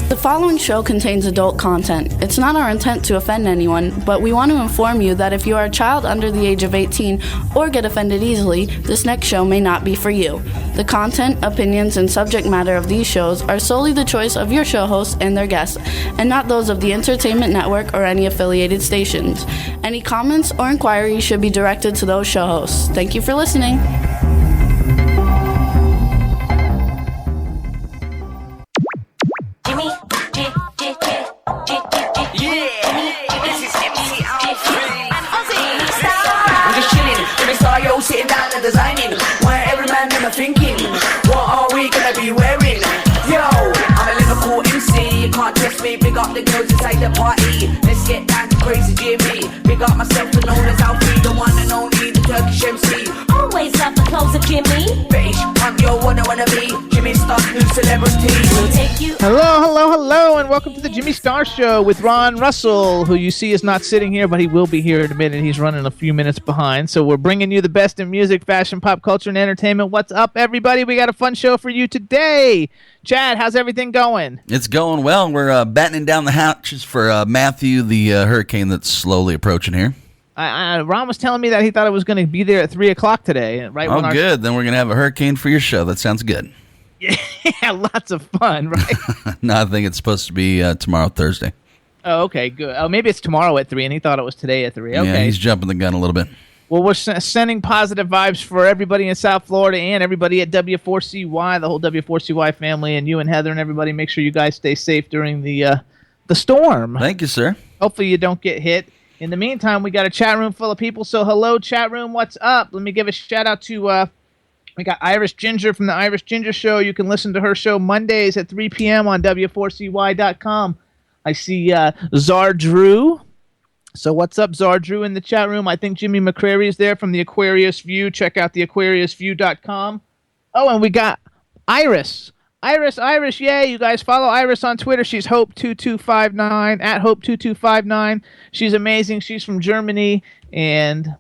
The following show contains adult content. It's not our intent to offend anyone, but we want to inform you that if you are a child under the age of 18 or get offended easily, this next show may not be for you. The content, opinions, and subject matter of these shows are solely the choice of your show hosts and their guests, and not those of the Entertainment Network or any affiliated stations. Any comments or inquiries should be directed to those show hosts. Thank you for listening. Sitting down and designing, where every man never thinking, what are we gonna be wearing? Yo, I'm a Liverpool MC, you can't trust me, big up the girls inside the party. Let's get down to crazy Jimmy, big up myself and known as Alfie, the one and only, the Turkish MC. Always love the clothes of Jimmy. Bitch, I'm your wanna be, Jimmy Star, new celebrity. We'll take you. Hello, and welcome to the Jimmy Star Show with Ron Russell, who you see is not sitting here, but he will be here in a minute. He's running a few minutes behind. So we're bringing you the best in music, fashion, pop culture, and entertainment. What's up, everybody? We got a fun show for you today. Chad, how's everything going? It's going well. We're battening down the hatches for Matthew, the hurricane that's slowly approaching here. Ron was telling me that he thought it was going to be there at 3 o'clock today. Right? Oh, good. Then we're going to have a hurricane for your show. That sounds good. Yeah, lots of fun, right? No, I think it's supposed to be tomorrow, Thursday. Oh, okay, good. Oh, maybe it's tomorrow at 3, and he thought it was today at 3. Okay. Yeah, he's jumping the gun a little bit. Well, we're sending positive vibes for everybody in South Florida and everybody at W4CY, the whole W4CY family, and you and Heather and everybody. Make sure you guys stay safe during the storm. Thank you, sir. Hopefully you don't get hit. In the meantime, we got a chat room full of people, so hello, chat room, what's up? Let me give a shout-out to, we got Irish Ginger from the Irish Ginger Show. You can listen to her show Mondays at 3 p.m. on W4CY.com. I see Czar Drew. So what's up, Czar Drew, in the chat room? I think Jimmy McCrary is there from the Aquarius View. Check out the AquariusView.com. Oh, and we got Iris. Iris, yay. You guys follow Iris on Twitter. She's Hope2259, at Hope2259. She's amazing. She's from Germany, and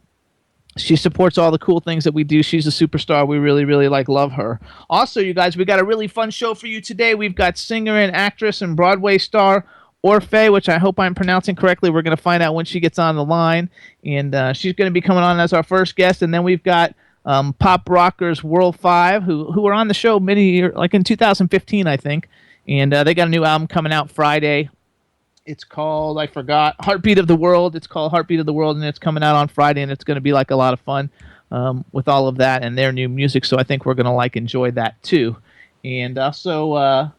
she supports all the cool things that we do. She's a superstar. We really, really love her. Also, you guys, we got a really fun show for you today. We've got singer and actress and Broadway star Orfeh, which I hope I'm pronouncing correctly. We're going to find out when she gets on the line, and she's going to be coming on as our first guest. And then we've got pop rockers World5, who were on the show many years, like in 2015, I think. And they got a new album coming out Friday. It's called, I forgot, Heartbeat of the World. It's called Heartbeat of the World, and it's coming out on Friday, and it's going to be like a lot of fun with all of that and their new music. So I think we're going to enjoy that too. And also,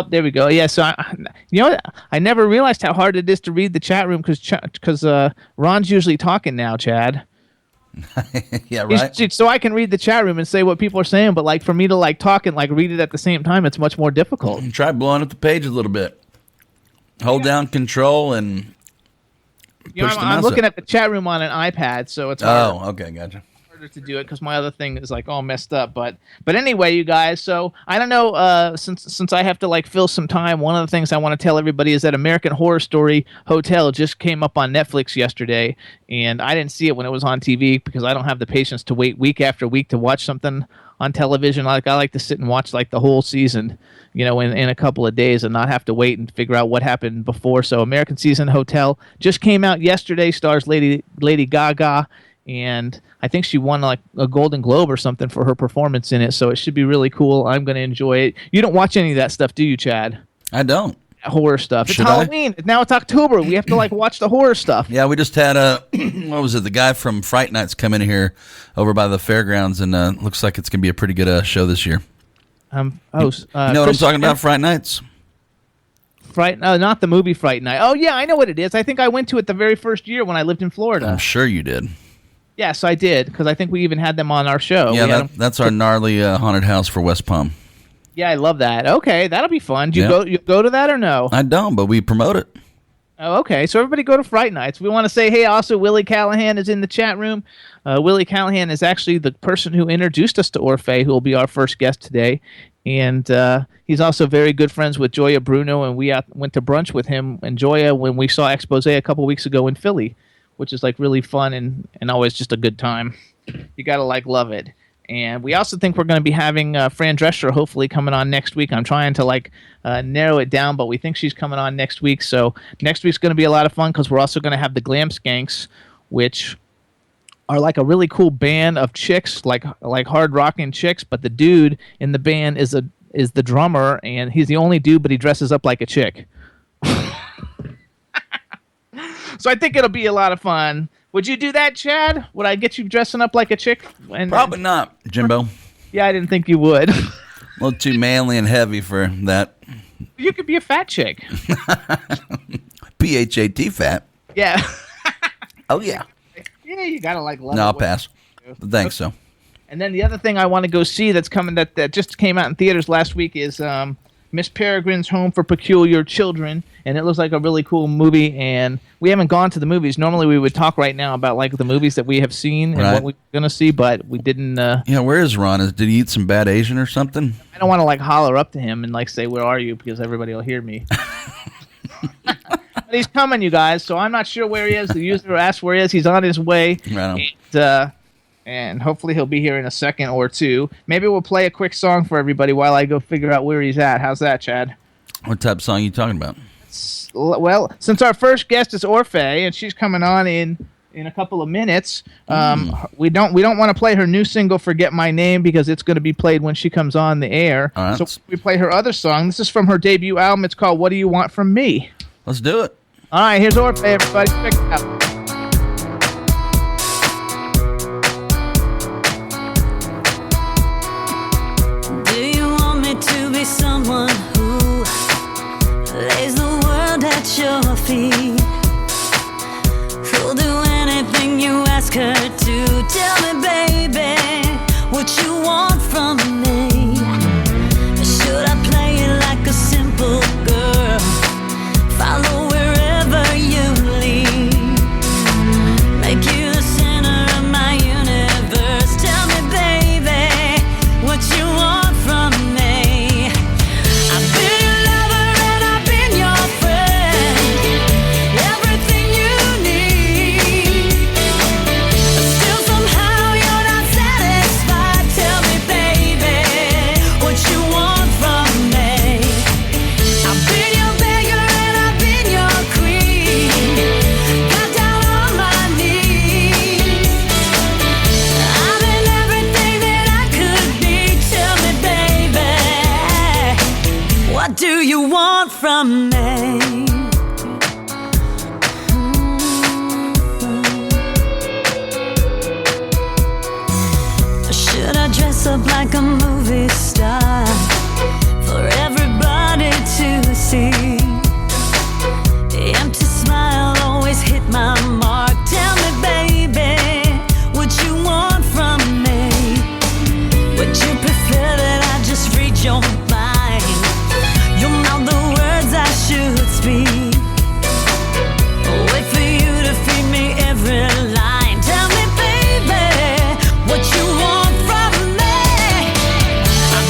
there we go. Yeah, so I never realized how hard it is to read the chat room because Ron's usually talking now, Chad. Yeah, right. So I can read the chat room and say what people are saying, but for me to talk and read it at the same time, it's much more difficult. Try blowing up the page a little bit. Hold down Control and push the mouse I'm looking up. at the chat room on an iPad, so it's harder. Oh, okay, gotcha. To do it because my other thing is all messed up, but anyway, you guys, so I don't know, since I have to fill some time, one of the things I want to tell everybody is that American Horror Story Hotel just came up on Netflix yesterday, and I didn't see it when it was on TV because I don't have the patience to wait week after week to watch something on television. I like to sit and watch the whole season, in a couple of days and not have to wait and figure out what happened before. So American Season Hotel just came out yesterday, stars Lady Gaga, and I think she won a Golden Globe or something for her performance in it, so it should be really cool. I'm going to enjoy it. You don't watch any of that stuff, do you, Chad? I don't. Horror stuff. It's Should Halloween. Now it's October. We have to watch the horror stuff. Yeah, we just had what was it? The guy from Fright Nights come in here over by the fairgrounds, and looks like it's going to be a pretty good show this year. You know what I'm talking about? Fright Nights. Not the movie Fright Night. Oh yeah, I know what it is. I think I went to it the very first year when I lived in Florida. I'm sure you did. Yes, I did, because I think we even had them on our show. Yeah, that's our gnarly haunted house for West Palm. Yeah, I love that. Okay, that'll be fun. Do you go to that or no? I don't, but we promote it. Oh, okay. So everybody go to Fright Nights. We want to say, hey, also Willie Callahan is in the chat room. Willie Callahan is actually the person who introduced us to Orfeh, who will be our first guest today. And he's also very good friends with Joya Bruno, and we went to brunch with him and Joya when we saw Expose a couple weeks ago in Philly, which is really fun and always just a good time. You got to love it. And we also think we're going to be having Fran Drescher hopefully coming on next week. I'm trying to narrow it down, but we think she's coming on next week. So next week's going to be a lot of fun because we're also going to have the Glam Skanks, which are like a really cool band of chicks, like hard rocking chicks. But the dude in the band is the drummer, and he's the only dude, but he dresses up like a chick. So I think it'll be a lot of fun. Would you do that, Chad? Would I get you dressing up like a chick? Probably not, Jimbo. Yeah, I didn't think you would. A little too manly and heavy for that. You could be a fat chick. PHAT fat. Yeah. Oh, yeah. Yeah, you gotta love No, I'll it. pass. Thanks, so. And then the other thing I want to go see that's coming that just came out in theaters last week is Miss Peregrine's Home for Peculiar Children, and it looks like a really cool movie. And we haven't gone to the movies. Normally, we would talk right now about the movies that we have seen and what we're gonna see, but we didn't. Yeah, where is Ron? Did he eat some bad Asian or something? I don't want to holler up to him and say, "Where are you?" because everybody will hear me. But he's coming, you guys. So I'm not sure where he is. The user asked where he is. He's on his way. Right. And hopefully he'll be here in a second or two. Maybe we'll play a quick song for everybody while I go figure out where he's at. How's that, Chad? What type of song are you talking about? Well, since our first guest is Orfeh, and she's coming on in a couple of minutes, we don't want to play her new single, Forget My Name, because it's going to be played when she comes on the air. All right. So we play her other song. This is from her debut album. It's called What Do You Want From Me? Let's do it. All right, here's Orfeh, everybody. Check it out. Someone who lays the world at your feet, who'll do anything you ask her to. Tell me, baby, what you want from me. Should I play it like a simple girl, follow wherever you lead, make you the center of my universe? Tell me, baby, what you want from me. Do you want from me? Should I dress up like a movie star for everybody to see? Empty smile always hit my mark. Tell me, baby, what you want from me. Would you prefer that I just read your mind? You're not the words I should speak. Wait for you to feed me every line. Tell me, baby, what you want from me. I've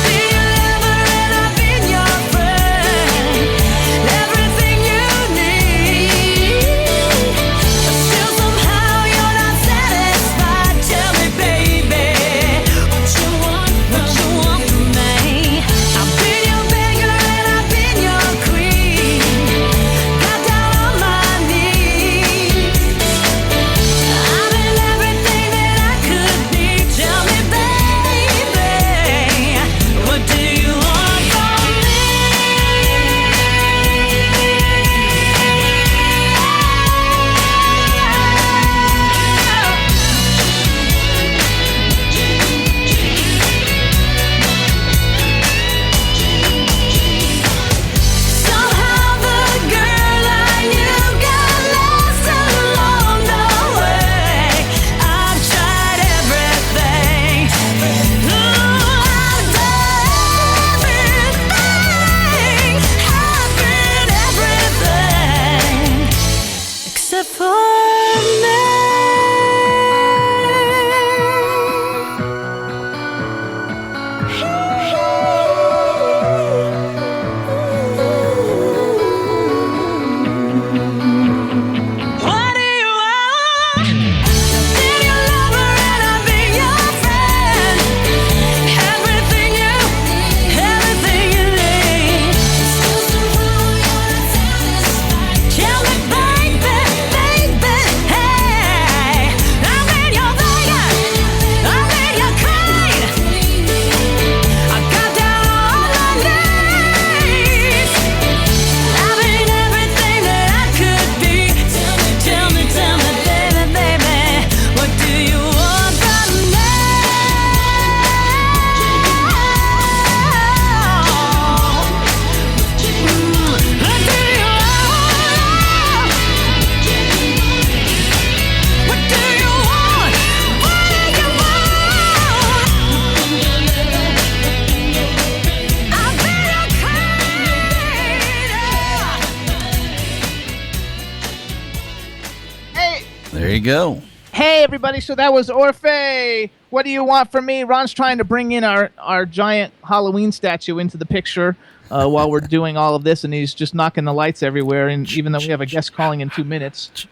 There you go. Hey, everybody. So that was Orfeh. What do you want from me? Ron's trying to bring in our giant Halloween statue into the picture while we're doing all of this, and he's just knocking the lights everywhere, and even though we have a guest calling in 2 minutes.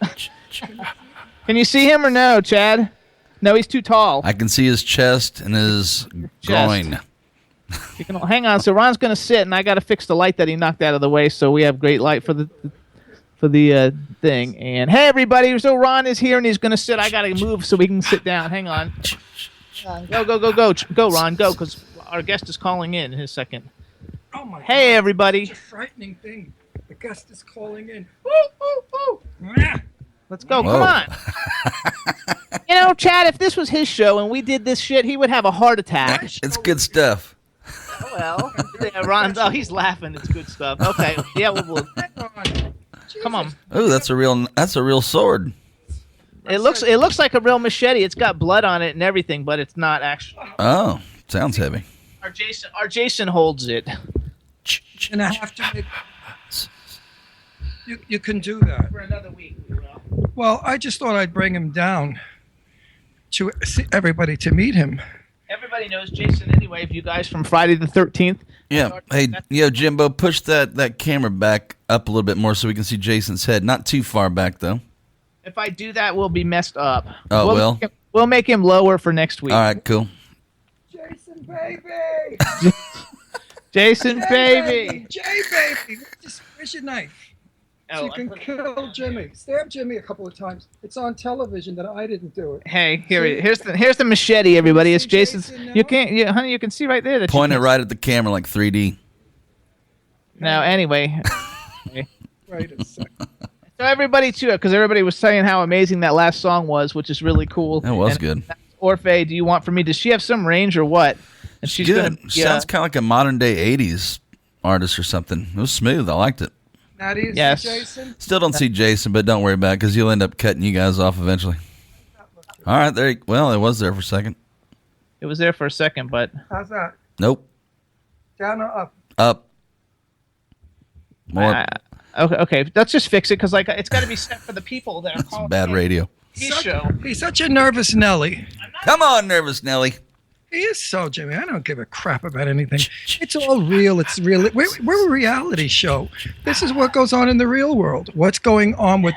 Can you see him or no, Chad? No, he's too tall. I can see his chest and his groin. You can hang on. So Ron's going to sit, and I got to fix the light that he knocked out of the way, so we have great light for the thing. And hey, everybody! So Ron is here, and he's going to sit. I got to move so we can sit down. Hang on. Go, Ron, go, because our guest is calling in his second. Oh my Hey, God. everybody! It's a frightening thing. The guest is calling in. Woo! Let's go. Whoa. Come on. You know, Chad, if this was his show and we did this shit, he would have a heart attack. It's good stuff. Oh, well, yeah, Ron's. Oh, he's laughing. It's good stuff. Okay, yeah, we'll come on. Oh, that's a real sword. It looks like a real machete. It's got blood on it and everything, but it's not actually. Oh, sounds heavy. Our Jason holds it. And I have to make... You can do that. For another week, we will. Well, I just thought I'd bring him down to everybody to meet him. Everybody knows Jason anyway. If you guys from Friday the 13th. Yeah. Hey, Jimbo, push that camera back up a little bit more so we can see Jason's head. Not too far back, though. If I do that, we'll be messed up. Oh, We'll make him lower for next week. All right, cool. Jason, baby! Jason, baby! Jay, baby! Where's your knife? So Oh, you can kill Jimmy. Stab Jimmy a couple of times. It's on television that I didn't do it. Hey, here's the machete, everybody. It's See Jason's. Jason now? You can't, honey. You can see right there that. Point it right at the camera like 3D. Now, anyway. Right a second. So everybody too, because everybody was saying how amazing that last song was, which is really cool. That was And good. Orfeh, do you want from me? Does she have some range or what? And she's Good. gonna. Sounds kind of like a modern day 80s artist or something. It was smooth. I liked it. Now, do you Yes. see Jason? Still don't see Jason, but don't worry about it because he'll end up cutting you guys off eventually. All right, well, it was there for a second. It was there for a second, but How's that? Nope. Down or up? Up. More. okay. Let's just fix it because it's got to be set for the people that are It's calling. bad in. radio. His show. He's such a nervous Nelly. Come on, Nervous Nelly. He is so, Jimmy. I don't give a crap about anything. It's all real. It's real. We're a reality show. This is what goes on in the real world. What's going on with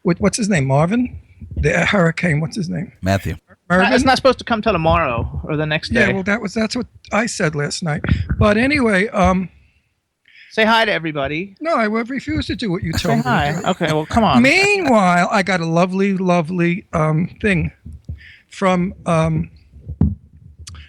what's his name? Marvin? The hurricane. What's his name? Matthew. Marvin? It's not supposed to come till tomorrow or the next day. Yeah, well, that's what I said last night. But anyway, Say hi to everybody. no, I would refuse to do what you Say told me. hi. to do. Okay, well, come on. Meanwhile, I got a lovely thing from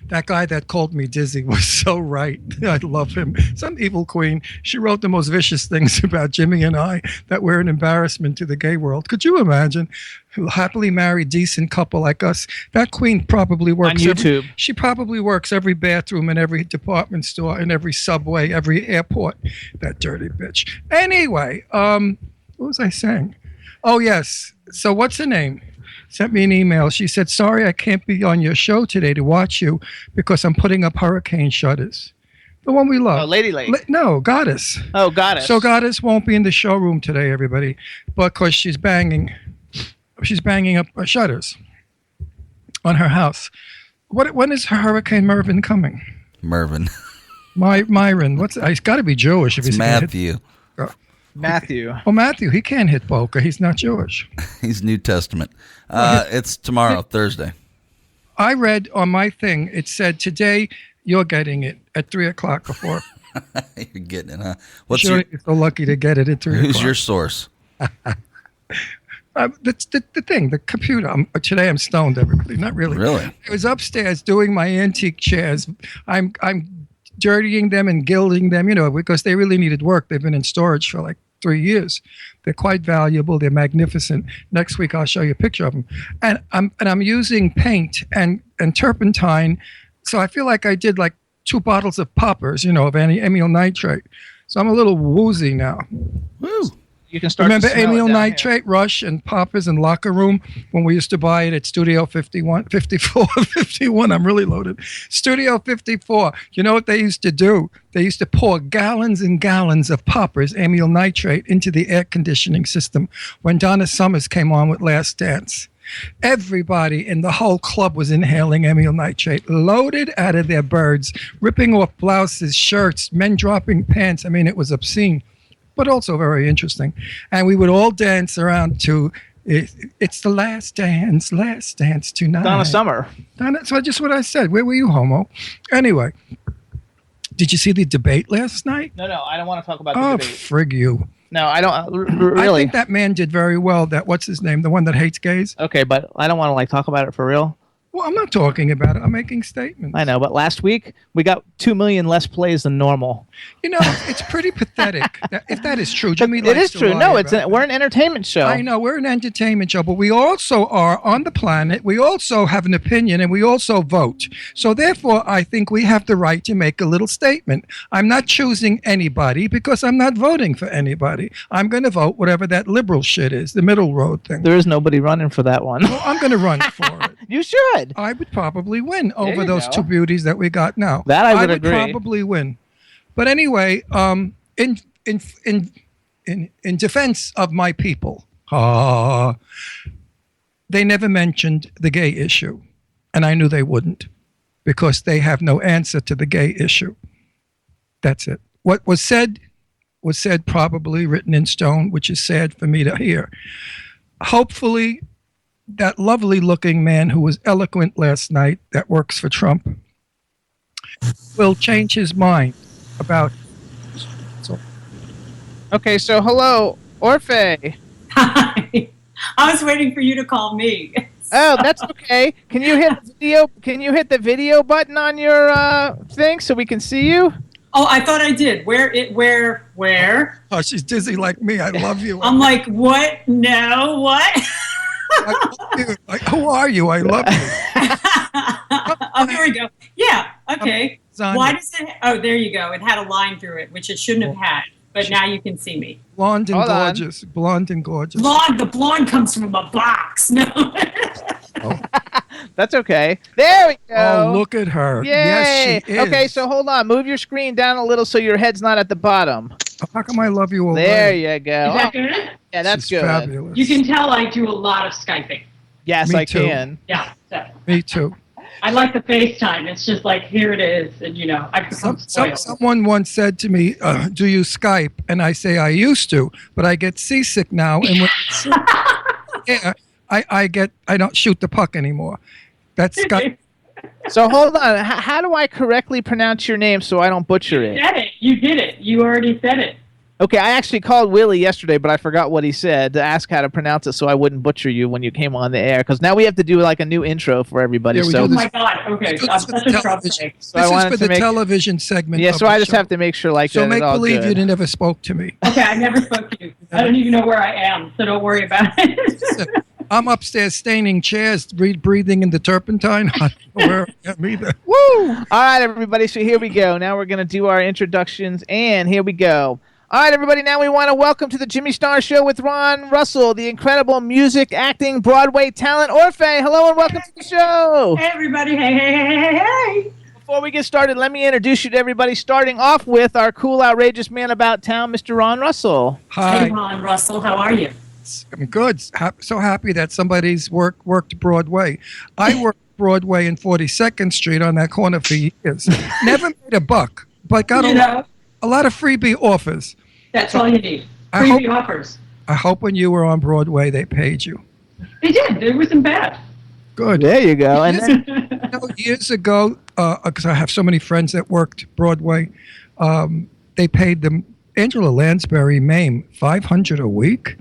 that guy that called me dizzy was so right. I love him. Some evil queen. She wrote the most vicious things about Jimmy and I that we're an embarrassment to the gay world. Could you imagine? A happily married, decent couple like us. That queen probably works On YouTube. She probably works every bathroom in every department store, in every subway, every airport. That dirty bitch. Anyway, what was I saying? Oh, yes. So what's her name? Sent me an email. She said, sorry, I can't be on your show today to watch you because I'm putting up hurricane shutters. The one we love. Oh, Lady Lake. No, Goddess. Oh, got it. So Goddess won't be in the showroom today, everybody, because she's banging up shutters on her house. When is Hurricane Mervin coming? Mervin. Myron. He's got to be Jewish if It's he's gonna hit- Matthew. Matthew. Oh, Matthew, he can't hit poker. He's not Jewish. He's New Testament. It's tomorrow, Thursday. I read on my thing, it said today you're getting it at 3 o'clock or 4. You're getting it, huh? What's Sure, you're so lucky to get it at 3 o'clock. who's your source? That's the thing, the computer. Today I'm stoned, everybody. Not really. Really? I was upstairs doing my antique chairs. I'm dirtying them and gilding them, because they really needed work. They've been in storage for like 3 years. They're quite valuable. They're magnificent. Next week I'll show you a picture of them. And I'm using paint and turpentine. So I feel like I did like 2 bottles of poppers, of amyl nitrate. So I'm a little woozy now. Woo. You can start. Remember to smell it amyl down nitrate, Rush, and poppers in Locker Room when we used to buy it at Studio 51. I'm really loaded. Studio 54. You know what they used to do? They used to pour gallons and gallons of poppers, amyl nitrate, into the air conditioning system when Donna Summers came on with Last Dance. Everybody in the whole club was inhaling amyl nitrate, loaded out of their birds, ripping off blouses, shirts, men dropping pants. I mean, it was obscene, but also very interesting. And we would all dance around to It's the last dance tonight. Donna Summer. That's just what I said. Where were you, homo? Anyway, did you see the debate last night? No, I don't want to talk about the Oh, debate. frig you. No, I don't really. I think that man did very well. That, what's his name? The one that hates gays? Okay, but I don't want to like talk about it for real. Well, I'm not talking about it. I'm making statements. I know, but last week we got 2 million less plays than normal. You know, it's pretty pathetic. If that is true, Jimmy It likes is to true. lie No, about we're an entertainment show. I know, we're an entertainment show, but we also are on the planet. We also have an opinion, and we also vote. So therefore, I think we have the right to make a little statement. I'm not choosing anybody because I'm not voting for anybody. I'm going to vote whatever that liberal shit is, the middle road thing. There is nobody running for that one. Well, I'm going to run for it. You should. I would probably win over you those go. two beauties that we got now. That I would agree. Probably win. But anyway, in defense of my people, they never mentioned the gay issue, and I knew they wouldn't, because they have no answer to the gay issue. That's it. What was said, probably written in stone, which is sad for me to hear. Hopefully, that lovely-looking man who was eloquent last night that works for Trump will change his mind about. Okay, so hello, Orfeh. Hi. I was waiting for you to call me. Oh, that's okay. Can you hit video? Can you hit the video button on your thing so we can see you? Oh, I thought I did. Where? Oh, she's dizzy like me. I love you. I'm like, what? No, what? I love you. Like, who are you? I love you. Oh, here we go. Yeah, okay. Sonia. Why does it? Oh, there you go. It had a line through it, which it shouldn't have had. But now you can see me. Blonde and Hold on. gorgeous. Blonde and gorgeous. The blonde comes from a box. No. That's okay. There we go. Oh, look at her. Yay. Yes, she is. Okay, so hold on. Move your screen down a little so your head's not at the bottom. How come I love you already? There you go. Is that Oh, good? yeah, that's She's good. fabulous. You can tell I do a lot of Skyping. Yes, Me I too. can. Yeah. So. Me too. I like the FaceTime. It's just like, here it is. And, I've become spoiled. Someone once said to me, do you Skype? And I say, I used to, but I get seasick now. And when yeah, I don't shoot the puck anymore. That's Skype. So hold on. How do I correctly pronounce your name so I don't butcher it? You did it. You already said it. Okay, I actually called Willie yesterday, but I forgot what he said to ask how to pronounce it so I wouldn't butcher you when you came on the air. Because now we have to do like a new intro for everybody. Yeah, we so, Oh do my God. Okay. This I'm is for such the a trouble television. today. So I This is wanted for to the make- television segment. yeah, of so the I just show. have to make sure like So that make it's all believe good. you never spoke to me. Okay, I never spoke to you. I don't even know where I am, so don't worry about it. I'm upstairs staining chairs, breathing in the turpentine. I don't know where I am either. Woo! All right, everybody. So here we go. Now we're going to do our introductions, and here we go. All right, everybody. Now we want to welcome to the Jimmy Star Show with Ron Russell, the incredible music, acting, Broadway talent, Orfeh. Hello and welcome to the show. Hey, everybody. Hey. Before we get started, let me introduce you to everybody, starting off with our cool, outrageous man about town, Mr. Ron Russell. Hi. Hey, Ron Russell, how are you? I'm good. So happy that somebody's worked Broadway. I worked Broadway in 42nd Street on that corner for years. Never made a buck, but got a lot of freebie offers. That's all you need. I Freebie hope- offers. I hope when you were on Broadway, they paid you. They did. It wasn't bad. Good. There you go. And then, Years ago, because I have so many friends that worked Broadway, they paid them, Angela Lansbury, Mame, $500 a week.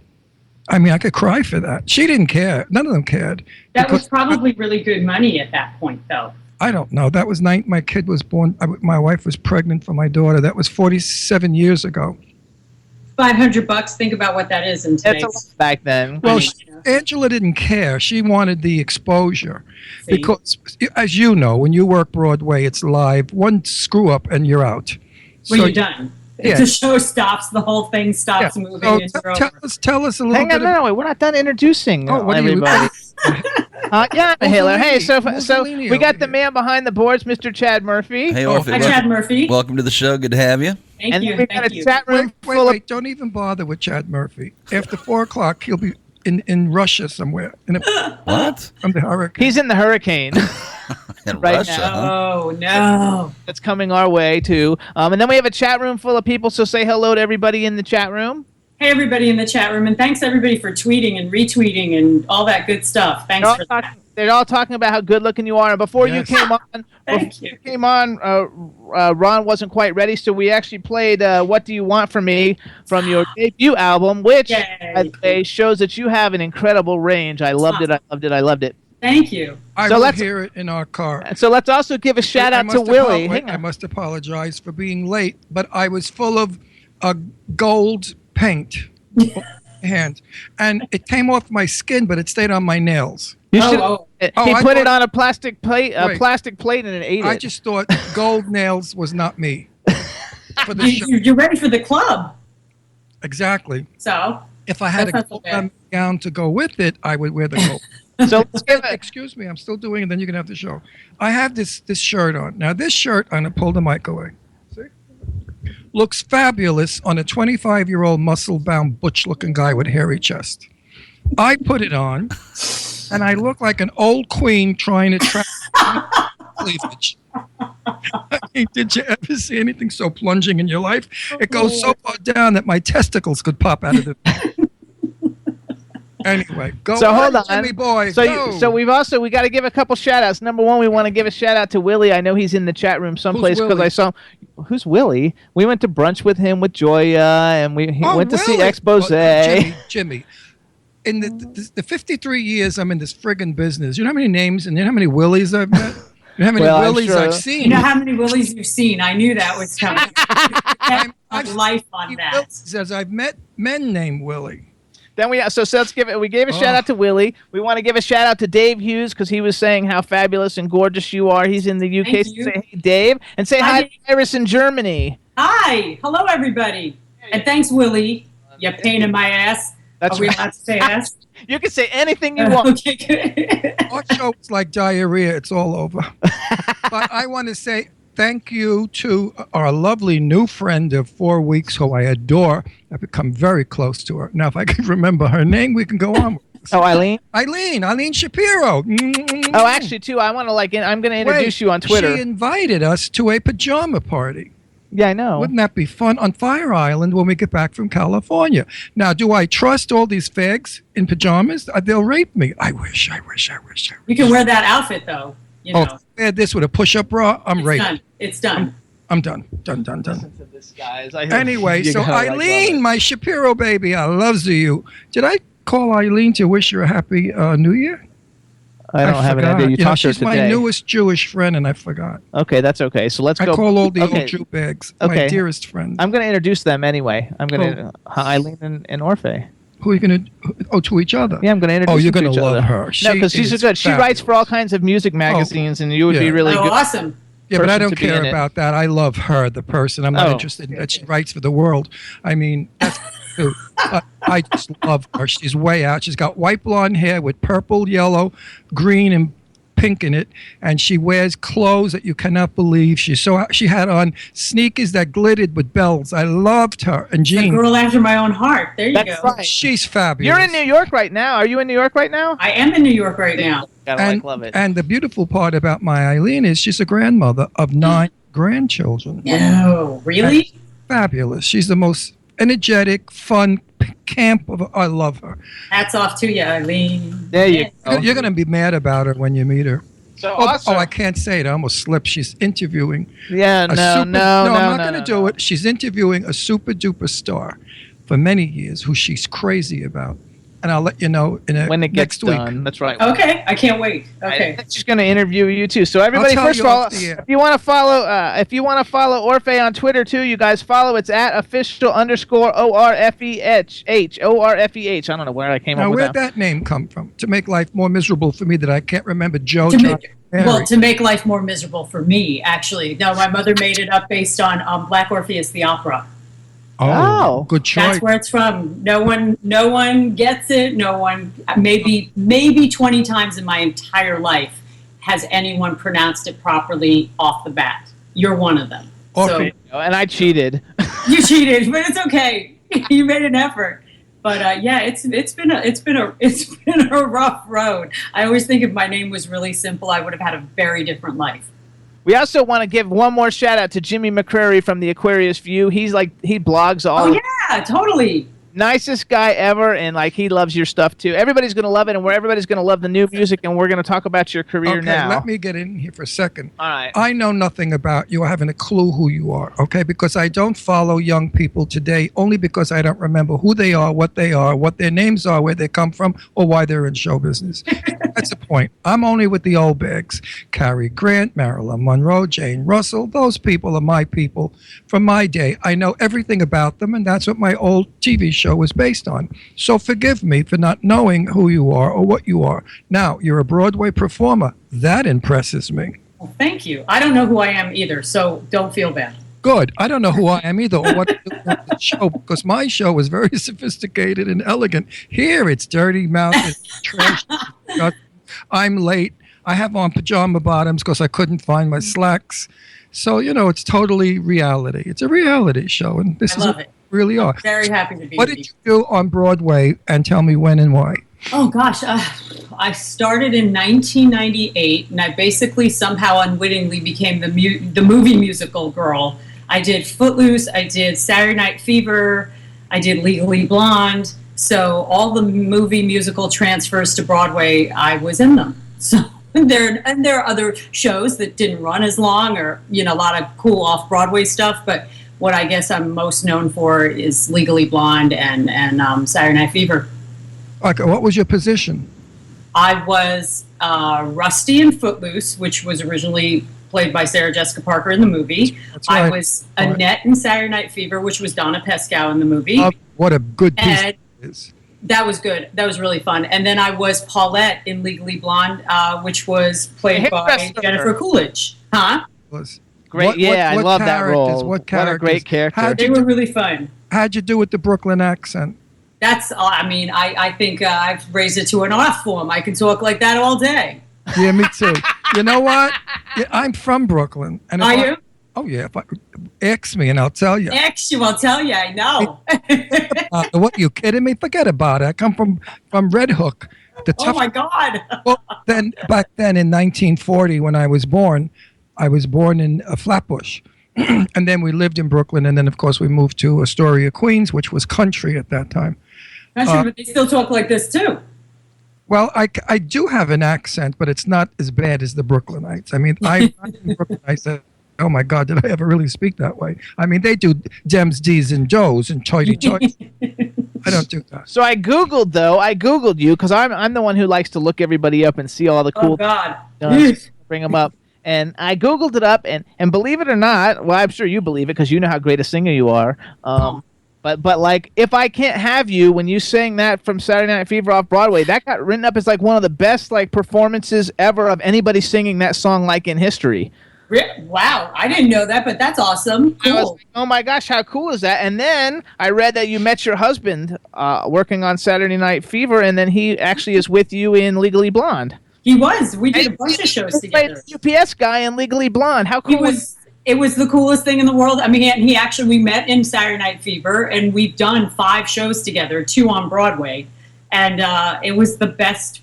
I mean, I could cry for that. She didn't care. None of them cared. That was Because- probably really good money at that point, though. I don't know. That was my kid was born. My wife was pregnant for my daughter. That was 47 years ago. $500. Think about what that is in that's a today's. lot back then. Well, Yeah. Angela didn't care. She wanted the exposure. See? Because, as you know, when you work Broadway, it's live. One screw up and you're out. When So- you're done. Yeah. The show stops. The whole thing stops Yeah. moving. So and you're over. tell us a little Hang bit. on, no, we're not done introducing Oh, what are you- everybody. Yeah, Hiller. Hey, so Mussolini we got over the here. man behind the boards, Mr. Chad Murphy. Hey, Oh, Orfeh, Hi, Chad Murphy. welcome to the show. Good to have you. Thank And you. then we got Thank a you. chat room Wait, full wait. Don't even bother with Chad Murphy. After 4 o'clock, he'll be in Russia somewhere. What? From the hurricane. He's in the hurricane. In Right Russia, now. huh? Oh no. That's coming our way too. And then we have a chat room full of people. So say hello to everybody in the chat room. Hey everybody in the chat room, and thanks everybody for tweeting and retweeting and all that good stuff. Thanks for that. They're all talking about how good looking you are. And before you came on, Thank you. Ron wasn't quite ready, so we actually played "What Do You Want From Me" from your debut album, which by the way, shows that you have an incredible range. I loved it. I loved it. I loved it. Thank you. I So will let's- hear it in our car. So let's also give a shout out to Willie. I must apologize for being late, but I was full of gold paint on my hand, and it came off my skin, but it stayed on my nails. You should. Oh, He I put it thought- on a plastic plate, Wait. and it ate it. I just thought gold nails was not me for the show. you're ready for the club. Exactly. So If I had a That's gold not so bad. gown to go with it, I would wear the gold. So let's give it. Excuse me, I'm still doing it, then you can have the show. I have this shirt on. Now, this shirt, I'm going to pull the mic away. See? Looks fabulous on a 25-year-old muscle-bound, butch-looking guy with hairy chest. I put it on, and I look like an old queen trying to trap cleavage. I mean, did you ever see anything so plunging in your life? It goes so far down that my testicles could pop out of the... Anyway, go So hold on, Jimmy boy. So, go. so we got to give a couple shout outs. Number one, we want to give a shout out to Willie. I know he's in the chat room someplace because Willie? I saw. Who's Willie? We went to brunch with him with Joya, and we went to see Willie. Expose. Well, Jimmy. In the 53 years I'm in this friggin' business, you know how many names and you know how many Willies I've met? You know how many Well, I'm Willies sure. I've seen? you know how many Willies you've seen? I knew that was coming. I've Life on that. Willies as I've met men named Willie. Then so let's give it. We gave a shout out to Willie. We want to give a shout out to Dave Hughes because he was saying how fabulous and gorgeous you are. He's in the UK. Thank So you. say hey, Dave, and say Hi, hi Dave. to Iris in Germany. Hi, hello everybody, and thanks Willie. You pain in my ass. That's Are we right. allowed to say ass? You can say anything you want. Okay, good. Our show is like diarrhea. It's all over. But I want to say thank you to our lovely new friend of 4 weeks who I adore. I've become very close to her. Now, if I can remember her name, we can go on. Oh, Eileen. Eileen Shapiro. Oh, actually, too. I want to I'm going to introduce you on Twitter. She invited us to a pajama party. Yeah, I know. Wouldn't that be fun on Fire Island when we get back from California? Now, do I trust all these fags in pajamas? They'll rape me. I wish. You can wear that outfit though. You know, Oh, if I had this with a push-up bra, I'm it's raped. done. It's done. I'm done. Done. Listen to this, guys. Anyway, You so gotta Eileen, my Shapiro baby, I loves you. Did I call Eileen to wish her a happy New Year? I don't have an forgot. idea. You talked to her she's my today. newest Jewish friend, and I forgot. Okay, that's okay. So let's I go. call all the okay. old Jew bags Okay. my dearest friends. I'm going to introduce them anyway. I'm going to Eileen and Orfeh. Who are you going to? Oh, to each other. Yeah, I'm going to introduce. Oh, you're them going to to each love other. her. No, because she's is good. She writes for all kinds of music magazines, and you would be yeah. really Oh, good. awesome. Yeah, but I person don't to be care in it. about that. I love her, the person. I'm not Oh. interested in that she writes for the world. I mean, that's I just love her. She's way out. She's got white blonde hair with purple, yellow, green, and pink in it, and she wears clothes that you cannot believe. She had on sneakers that glittered with bells. I loved her. And A jeans. girl after my own heart. There you That's go. right. She's fabulous. You're in New York right now. Are you in New York right now? I am in New York right now. Gotta and, love it. and the beautiful part about my Eileen is she's a grandmother of 9 grandchildren. No, really? Fabulous. She's the most energetic, fun camp of. I love her. Hats off to you, Eileen. There you go. You're going to be mad about her when you meet her. So Oh, awesome. I can't say it. I almost slipped. She's interviewing. Yeah, I'm not going to do it. She's interviewing a super duper star for many years who she's crazy about. And I'll let you know When it gets next week. done. That's right. Okay, I can't wait. Okay. She's going to interview you too. So everybody, tell first you of all, off the air. if you want to follow, Orfeh on Twitter too, you guys follow. It's at official_ORFEH. ORFEH. I don't know where I came Now, up with where'd that. that name come from? To make life more miserable for me that I can't remember Joe. To John, make, Mary. well, to make life more miserable for me, actually. No, my mother made it up based on Black Orpheus, the opera. Oh. Good choice. That's where it's from. No one gets it. No one, maybe 20 times in my entire life has anyone pronounced it properly off the bat. You're one of them. So Orpheus. And I cheated. you cheated, but it's okay. You made an effort. But yeah, it's been a rough road. I always think if my name was really simple, I would have had a very different life. We also want to give one more shout out to Jimmy McCrary from the Aquarius View. He blogs all. Oh yeah, totally. Nicest guy ever, and like he loves your stuff too. Everybody's gonna love it, and everybody's gonna love the new music, and we're gonna talk about your career now. Let me get in here for a second. All right. I know nothing about you. I haven't a clue who you are, okay? Because I don't follow young people today only because I don't remember who they are, what their names are, where they come from, or why they're in show business. That's the point. I'm only with the old bags. Cary Grant, Marilyn Monroe, Jane Russell. Those people are my people from my day. I know everything about them, and that's what my old TV show was based on. So forgive me for not knowing who you are or what you are. Now, you're a Broadway performer. That impresses me. Well, thank you. I don't know who I am either, so don't feel bad. Good. I don't know who I am either or what to do with the show, because my show is very sophisticated and elegant. Here it's dirty mouth, it's trash. I'm late. I have on pajama bottoms because I couldn't find my slacks. So, it's totally reality. It's a reality show, and this I love it. Really are. I'm very happy to be What with did you do on Broadway, and tell me when and why? Oh gosh, I started in 1998, and I basically somehow unwittingly became the movie musical girl. I did Footloose, I did Saturday Night Fever, I did Legally Blonde. So all the movie musical transfers to Broadway, I was in them. So there are other shows that didn't run as long, or a lot of cool off-Broadway stuff. But what I guess I'm most known for is Legally Blonde and Saturday Night Fever. Okay, what was your position? I was Rusty in Footloose, which was originally played by Sarah Jessica Parker in the movie. That's right. I was Annette in Saturday Night Fever, which was Donna Pescow in the movie. What a good piece it is. That was good. That was really fun. And then I was Paulette in Legally Blonde, which was played by Jennifer Coolidge. Huh? Great. I love that role. What a great character. They were really fun. How'd you do with the Brooklyn accent? That's, I think I've raised it to an art form. I can talk like that all day. Yeah, me too. You know what? Yeah, I'm from Brooklyn. And Are you? Oh, yeah. Ask me and I'll tell you. Ask you, I'll tell you. I know. What, you kidding me? Forget about it. I come from Red Hook. Oh, my God. Well, back then in 1940 when I was born in Flatbush. And then we lived in Brooklyn. And then, of course, we moved to Astoria, Queens, which was country at that time. Country, but they still talk like this, too. Well, I do have an accent, but it's not as bad as the Brooklynites. I mean, I'm Brooklynites. Oh my God, did I ever really speak that way? I mean, they do dems, D's, and Joes and choity. I don't do that. So I Googled you because I'm the one who likes to look everybody up and see all the cool. Oh God, bring them up. And I Googled it up, and believe it or not, well, I'm sure you believe it because you know how great a singer you are. But like, if I can't have you when you sang that from Saturday Night Fever off Broadway, that got written up as like one of the best like performances ever of anybody singing that song like in history. Wow, I didn't know that, but that's awesome. Cool. I was like, oh my gosh, how cool is that? And then I read that you met your husband working on Saturday Night Fever, and then he actually is with you in Legally Blonde. He was. We did a bunch of shows together. UPS guy in Legally Blonde. How cool It was the coolest thing in the world. I mean, we met in Saturday Night Fever, and we've done 5 shows together, 2 on Broadway, and it was the best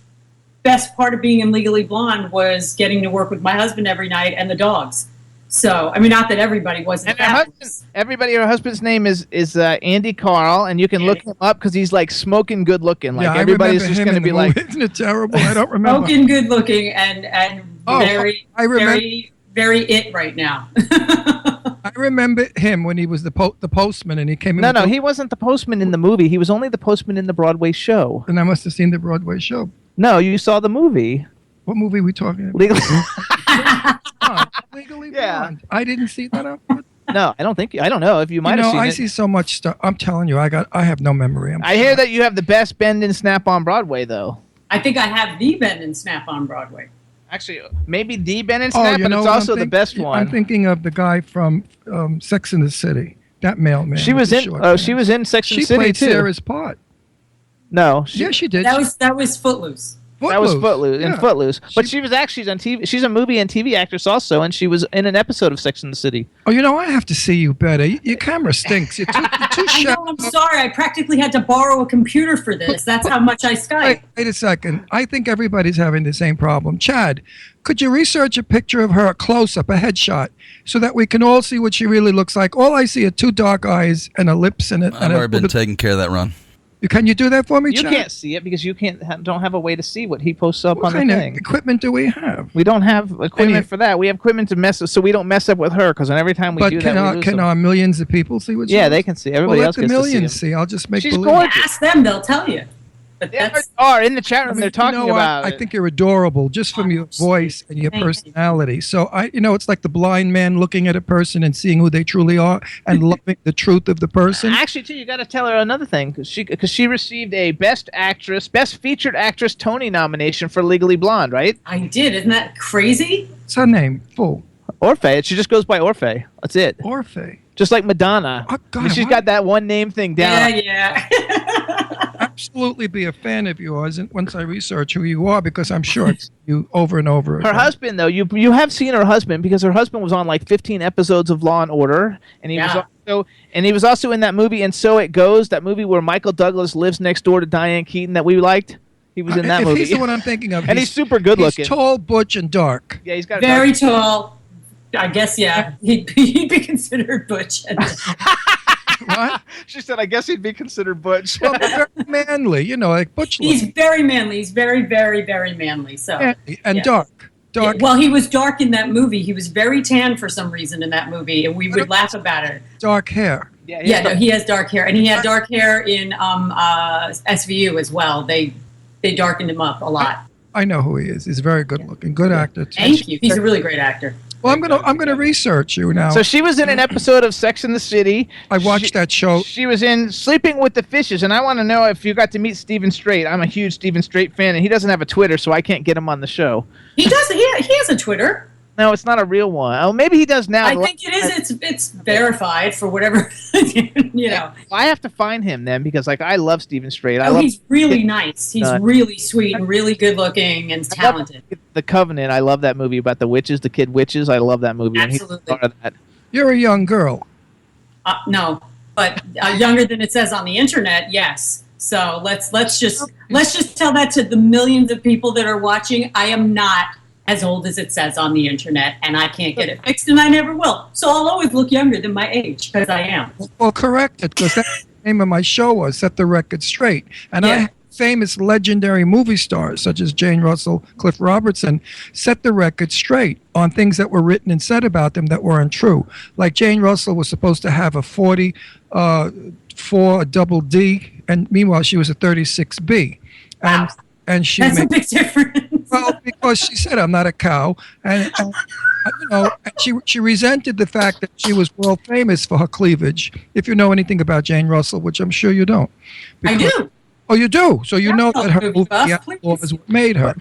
part of being in Legally Blonde was getting to work with my husband every night and the dogs. So, I mean, not that everybody wasn't. Her husband's name is Andy Carl, and you can look him up because he's like smoking good looking. Like everybody's just going to be like, isn't it terrible? I don't remember. Smoking good looking and very it right now. I remember him when he was the postman, and he came in. No, he wasn't the postman in the movie. He was only the postman in the Broadway show. And I must have seen the Broadway show. No, you saw the movie. What movie are we talking about? Legally Blonde. I didn't see that. No, I don't know if you might have seen it. I see so much stuff. I'm telling you, I have no memory. I hear that you have the best bend and snap on Broadway, though. I think I have the bend and snap on Broadway. Actually, maybe the bend and snap, but it's also the best one. I'm thinking of the guy from Sex and the City. That mailman. She was in Sex and the City She played too. Sarah's part. No. She did. That was Footloose. That was Footloose. Yeah. In Footloose. But she's on TV. She's a movie and TV actress also, and she was in an episode of Sex and the City. Oh, I have to see you better. Your camera stinks. You're too I shallow. know, I'm sorry. I practically had to borrow a computer for this. That's how much I Skype. Wait a second. I think everybody's having the same problem. Chad, could you research a picture of her, a close-up, a headshot, so that we can all see what she really looks like? All I see are two dark eyes and a lips and a... I've already been taking care of that, Ron. Can you do that for me, You Chad? can't see it because you don't have a way to see what he posts up What on the kind of thing. equipment do we have? We don't have equipment for that. We have equipment to so we don't mess up with her, because every time we But do can that, we lose can them. our millions of people see what she Yeah, looks they like? can see. Everybody Well, else let the gets to see millions them. see. I'll just make She's believe. gorgeous. Ask them, they'll tell you. But They that's are in the chat room. I mean, They're talking about I it. think you're adorable just from your voice and your Thank you. personality. So it's like the blind man looking at a person and seeing who they truly are and loving the truth of the person. Actually, too, you got to tell her another thing, because she received a Best Featured Actress Tony nomination for Legally Blonde, right? I did. Isn't that crazy? What's her name? Full. Orfeh. She just goes by Orfeh. That's it. Orfeh. Just like Madonna. Oh, God, I mean, she's why- got that one name thing down. Yeah. Absolutely be a fan of yours and once I research who you are, because I'm sure it's you over and over Her again. husband, though, you have seen her husband, because her husband was on like 15 episodes of Law and Order, and he was also in that movie And So It Goes, that movie where Michael Douglas lives next door to Diane Keaton that we liked. He was in that If movie. he's the one I'm thinking of. And he's super good looking. He's tall, butch, and dark. Yeah, he's got Very tall. I guess, yeah. He'd be considered butch. What? She said, I guess he'd be considered butch. Well, very manly, like butch He's looking. very manly. He's very, very, very manly. So, And yeah. dark. Yeah, Dark, well, he was dark in that movie. He was very tan for some reason in that movie, and we would laugh about it. dark hair. Yeah, no, he has dark hair, and he had dark hair in SVU as well. They darkened him up a lot. I know who he is. He's very good looking. Good actor too. Thank you. He's a really great actor. Well, I'm gonna research you now. So she was in an episode of Sex and the City. I watched that show. She was in Sleeping with the Fishes, and I want to know if you got to meet Stephen Strait. I'm a huge Stephen Strait fan, and he doesn't have a Twitter, so I can't get him on the show. He does. He has a Twitter. No, it's not a real one. Oh, maybe he does now. I think it is. It's verified for whatever. I have to find him then, because I love Stephen Strait. He's really nice. He's really sweet and really good looking and talented. The Covenant. I love that movie about the witches, the kid witches. I love that movie. Absolutely. And he's part of that. You're a young girl. No, but younger than it says on the internet. Yes. So let's just tell that to the millions of people that are watching. I am not as old as it says on the internet, and I can't get it fixed, and I never will. So I'll always look younger than my age, because I am. Well, correct it, because that's the name of my show was Set the Record Straight. And Yeah. I had famous legendary movie stars such as Jane Russell, Cliff Robertson, set the record straight on things that were written and said about them that weren't true. Like Jane Russell was supposed to have a 44 double D, and meanwhile she was a 36B. Wow. And she That's a made, big difference. well, because she said I'm not a cow, and she resented the fact that she was world famous for her cleavage. If you know anything about Jane Russell, which I'm sure you don't. I do. Oh, you do. So you know that her movie movie buff, The please. Outlaws made her.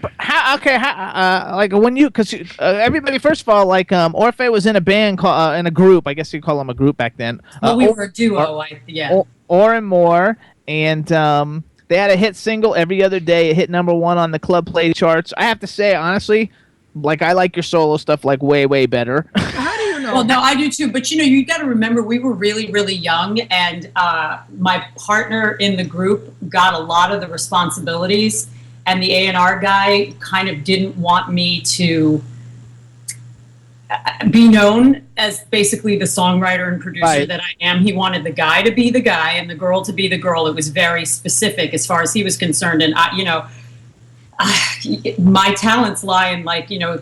Because everybody, first of all, Orfeh was in a band called in a group. I guess you call them a group back then. Well, we were a duo. Or and More, and they had a hit single Every Other Day. It hit #1 on the club play charts. I have to say, honestly, I like your solo stuff way better. How do you know? Well, no, I do too. But you got to remember, we were really, really young, and my partner in the group got a lot of the responsibilities, and the A&R guy kind of didn't want me to be known as basically the songwriter and producer Right. that I am. He wanted the guy to be the guy and the girl to be the girl. It was very specific as far as he was concerned, and my talents lie in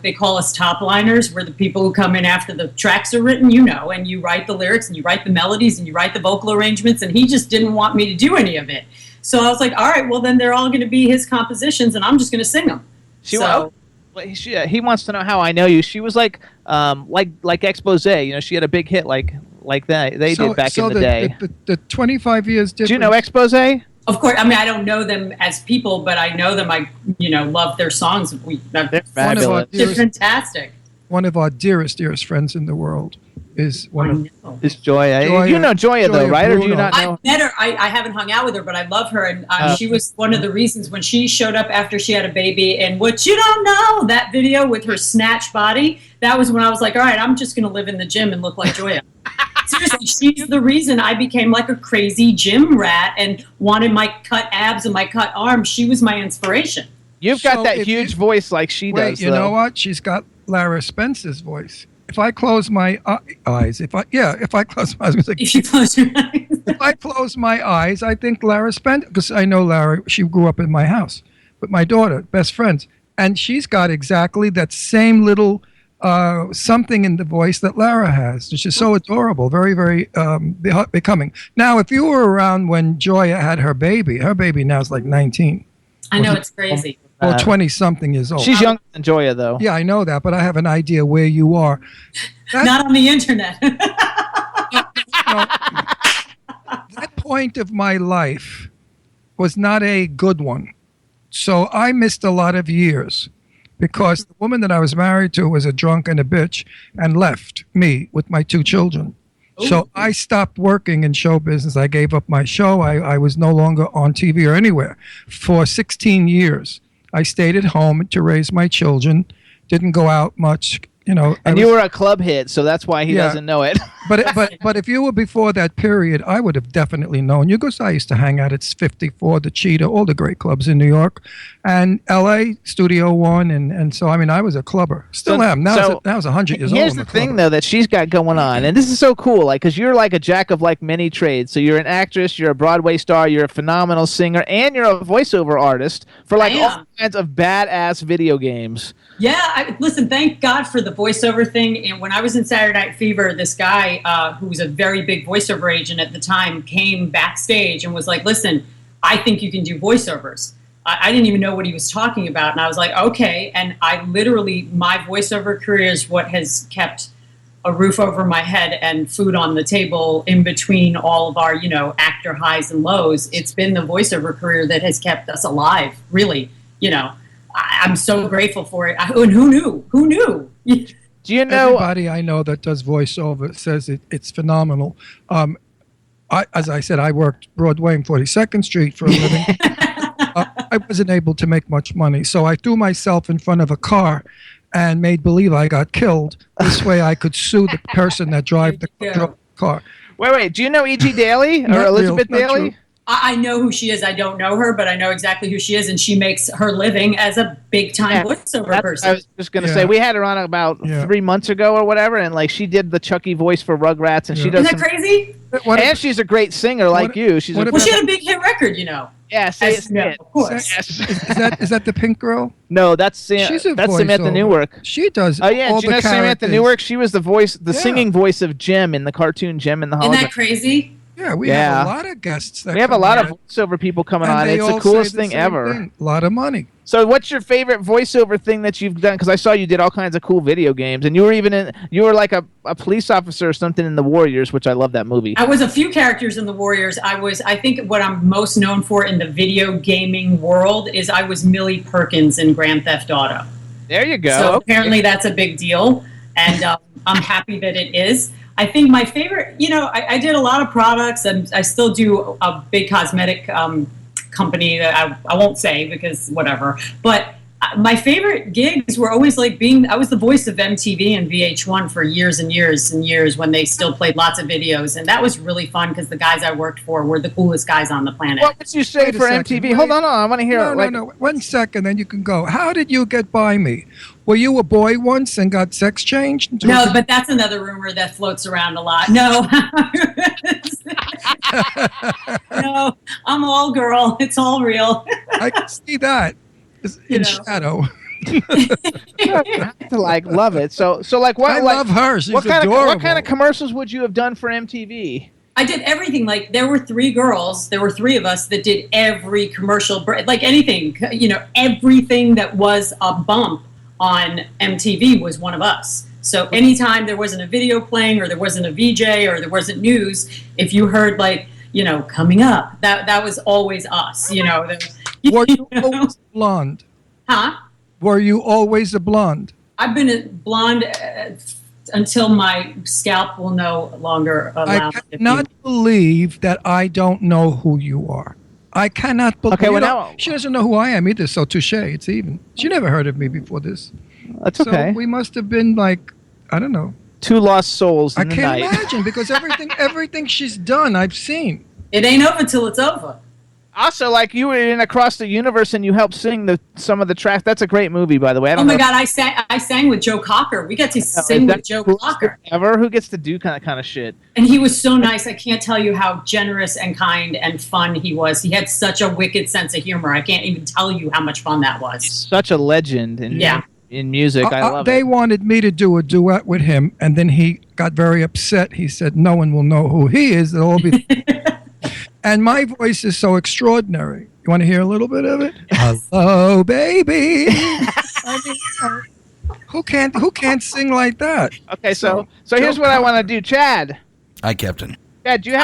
they call us top liners. We're the people who come in after the tracks are written, and you write the lyrics and you write the melodies and you write the vocal arrangements, and he just didn't want me to do any of it. So I was like, all right, well then they're all going to be his compositions and I'm just going to sing them. He wants to know how I know you. She was like Expose. She had a big hit like that they did back in the day. The 25 years difference. Do you know Expose? Of course, I mean, I don't know them as people, but I know them. I, love their songs. They're They're fabulous. fantastic. one of our dearest friends in the world is one of Is Joya. Joya- You know Joya, though, Joya right? Or do you Bruno. not know? I met her. I haven't hung out with her, but I love her. And she was one of the reasons when she showed up after she had a baby. And what you don't know, that video with her snatched body, that was when I was like, all right, I'm just going to live in the gym and look like Joya. Seriously, she's the reason I became like a crazy gym rat and wanted my cut abs and my cut arms. She was my inspiration. You've got So that if huge you- voice like she Wait, does. you though. know what? She's got Lara Spence's voice. If I close my eyes, if I close my eyes, I was gonna say, If you close your eyes. if I close my eyes, I think Lara Spence, because I know Lara, she grew up in my house with my daughter, best friends. And she's got exactly that same little something in the voice that Lara has, which is so adorable, very, very becoming. Now, if you were around when Joya had her baby now is like 19. I know, it's crazy. Well, 20-something years old. She's younger than Joya, though. Yeah, I know that, but I have an idea where you are. Not on the internet. That point of my life was not a good one. So I missed a lot of years because the woman that I was married to was a drunk and a bitch and left me with my 2 children. So I stopped working in show business. I gave up my show. I was no longer on TV or anywhere. For 16 years, I stayed at home to raise my children, didn't go out much. And you were a club hit, so that's why he doesn't know it. But if you were before that period, I would have definitely known you because I used to hang out at 54, the Cheetah, all the great clubs in New York, and L.A. Studio One, and so I mean I was a clubber, still am. Now I was 100 years old. Here's the thing, though, that she's got going on, and this is so cool, like because you're like a jack of like many trades. So you're an actress, you're a Broadway star, you're a phenomenal singer, and you're a voiceover artist for like all kinds of badass video games. Yeah, listen, thank God for the voiceover thing. And when I was in Saturday Night Fever, this guy who was a very big voiceover agent at the time came backstage and was like, listen, I think you can do voiceovers. I didn't even know what he was talking about. And I was like, okay. And I literally, my voiceover career is what has kept a roof over my head and food on the table in between all of our, actor highs and lows. It's been the voiceover career that has kept us alive, really, I'm so grateful for it. And who knew? Who knew? Do you know? Everybody I know that does voiceover says it's phenomenal. As I said, I worked Broadway and 42nd Street for a living. I wasn't able to make much money, so I threw myself in front of a car and made believe I got killed. This way I could sue the person that drove the car. Wait. Do you know E.G. Daly or Not Elizabeth real, not Daly? true. I know who she is. I don't know her, but I know exactly who she is, and she makes her living as a big-time voiceover person. I was just going to say, we had her on about 3 months ago or whatever, and like she did the Chucky voice for Rugrats, and she does. Isn't that crazy? And she's a great singer like you. She's Well, she had a big hit record, Yeah, say it. Of course. Is that the pink girl? No, that's She's a that's Samantha voiceover. Newark. She does. Oh yeah, all do you the know Samantha characters. Newark? She was the voice, the Yeah. singing voice of Jem in the cartoon Jem and the Isn't Hologram. that crazy? Yeah, we have a lot of guests. That We have a come lot on. of voiceover people coming And on. they It's the all coolest say the thing same ever. thing. A lot of money. So, what's your favorite voiceover thing that you've done? Because I saw you did all kinds of cool video games, and you were like a police officer or something in The Warriors, which I love that movie. I was a few characters in The Warriors. I think what I'm most known for in the video gaming world is I was Millie Perkins in Grand Theft Auto. There you go. So apparently that's a big deal, and I'm happy that it is. I think my favorite, I did a lot of products, and I still do a big cosmetic company that I won't say because whatever. But my favorite gigs were always like I was the voice of MTV and VH1 for years and years and years when they still played lots of videos. And that was really fun because the guys I worked for were the coolest guys on the planet. What would you say Wait a for second, MTV? wait. Hold on, I want to hear it. No. 1 second, then you can go. How did you get by me? Were you a boy once and got sex changed? No, but that's another rumor that floats around a lot. No. No, I'm all girl. It's all real. I can see that. It's in shadow. I have to love it. So like what? I like, love her. She's what adorable. What kind of commercials would you have done for MTV? I did everything. Like there were 3 girls, there were 3 of us that did every commercial, like anything, everything that was a bump on MTV was one of us. So anytime there wasn't a video playing or there wasn't a VJ or there wasn't news, if you heard coming up, that was always us, Were you always blonde? Huh? Were you always a blonde? I've been a blonde until my scalp will no longer allow I me to cannot believe that I don't know who you are. I cannot believe. Okay, well, now- she doesn't know who I am either. So touche. It's even. She never heard of me before this. That's okay. So we must have been like, I don't know. Two lost souls in I the can't night. imagine because everything she's done, I've seen. It ain't over till it's over. Also, like you were in Across the Universe and you helped sing some of the tracks. That's a great movie, by the way. I Oh don't my know God, I sang with Joe Cocker. We got to sing with Joe Cocker. Ever who gets to do kind of shit. And he was so nice. I can't tell you how generous and kind and fun he was. He had such a wicked sense of humor. I can't even tell you how much fun that was. Such a legend in music. I love they it. wanted me to do a duet with him, and then he got very upset. He said, "No one will know who he is. They'll all be." And my voice is so extraordinary. You want to hear a little bit of it? Hello, baby. I mean, who can't sing like that? Okay, so here's what I want to do, Chad. Hi, Captain. Chad, do you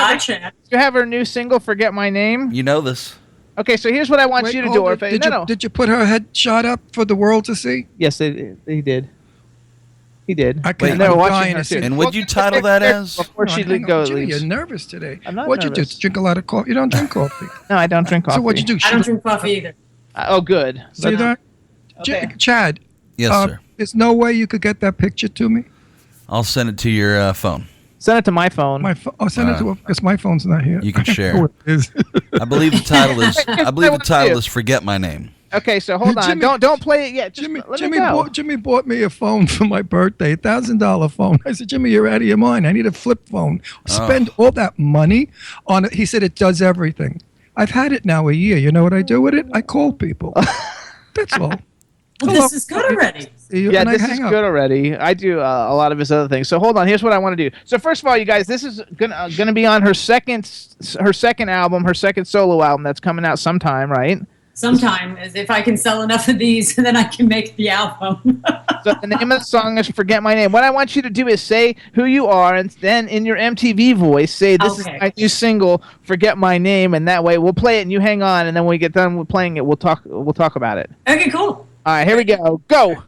have her new single, "Forget My Name"? You know this. Okay, so here's what I want Wait, you to do, hold it. Orfeh. Did you put her head shot up for the world to see? Yes, he did. He did. I can't. And they were I'm watching dying her to see too. it. And would you title that as? Before she Hang on, goes, Jimmy, you're nervous today. I'm not What'd you nervous. do? Drink a lot of coffee? You don't drink coffee. No, I don't drink coffee. So what'd you do? I don't drink coffee either. Oh, good. See that? Okay. Chad. Yes, sir. There's no way you could get that picture to me. I'll send it to your phone. Send it to my phone. I'll send it to her because my phone's not here. You can I don't share. know what it is. I believe the title is "Forget My Name." Okay, so hold on. Jimmy- don't play it yet. Just let me go. Jimmy bought me a phone for my birthday, $1,000 phone. I said, Jimmy, you're out of your mind. I need a flip phone. Spend all that money on it. He said it does everything. I've had it now a year. You know what I do with it? I call people. That's all. Well, this is good already. Yeah, this is good already. I do a lot of his other things. So hold on. Here's what I want to do. So first of all, you guys, this is gonna be on her second album, her second solo album that's coming out sometime, right? Sometime, as if I can sell enough of these, and then I can make the album. So the name of the song is "Forget My Name." What I want you to do is say who you are, and then in your MTV voice, say, "This is my new single, Forget My Name," and that way we'll play it, and you hang on, and then when we get done with playing it, we'll talk about it. Okay, cool. All right, here we go. Go.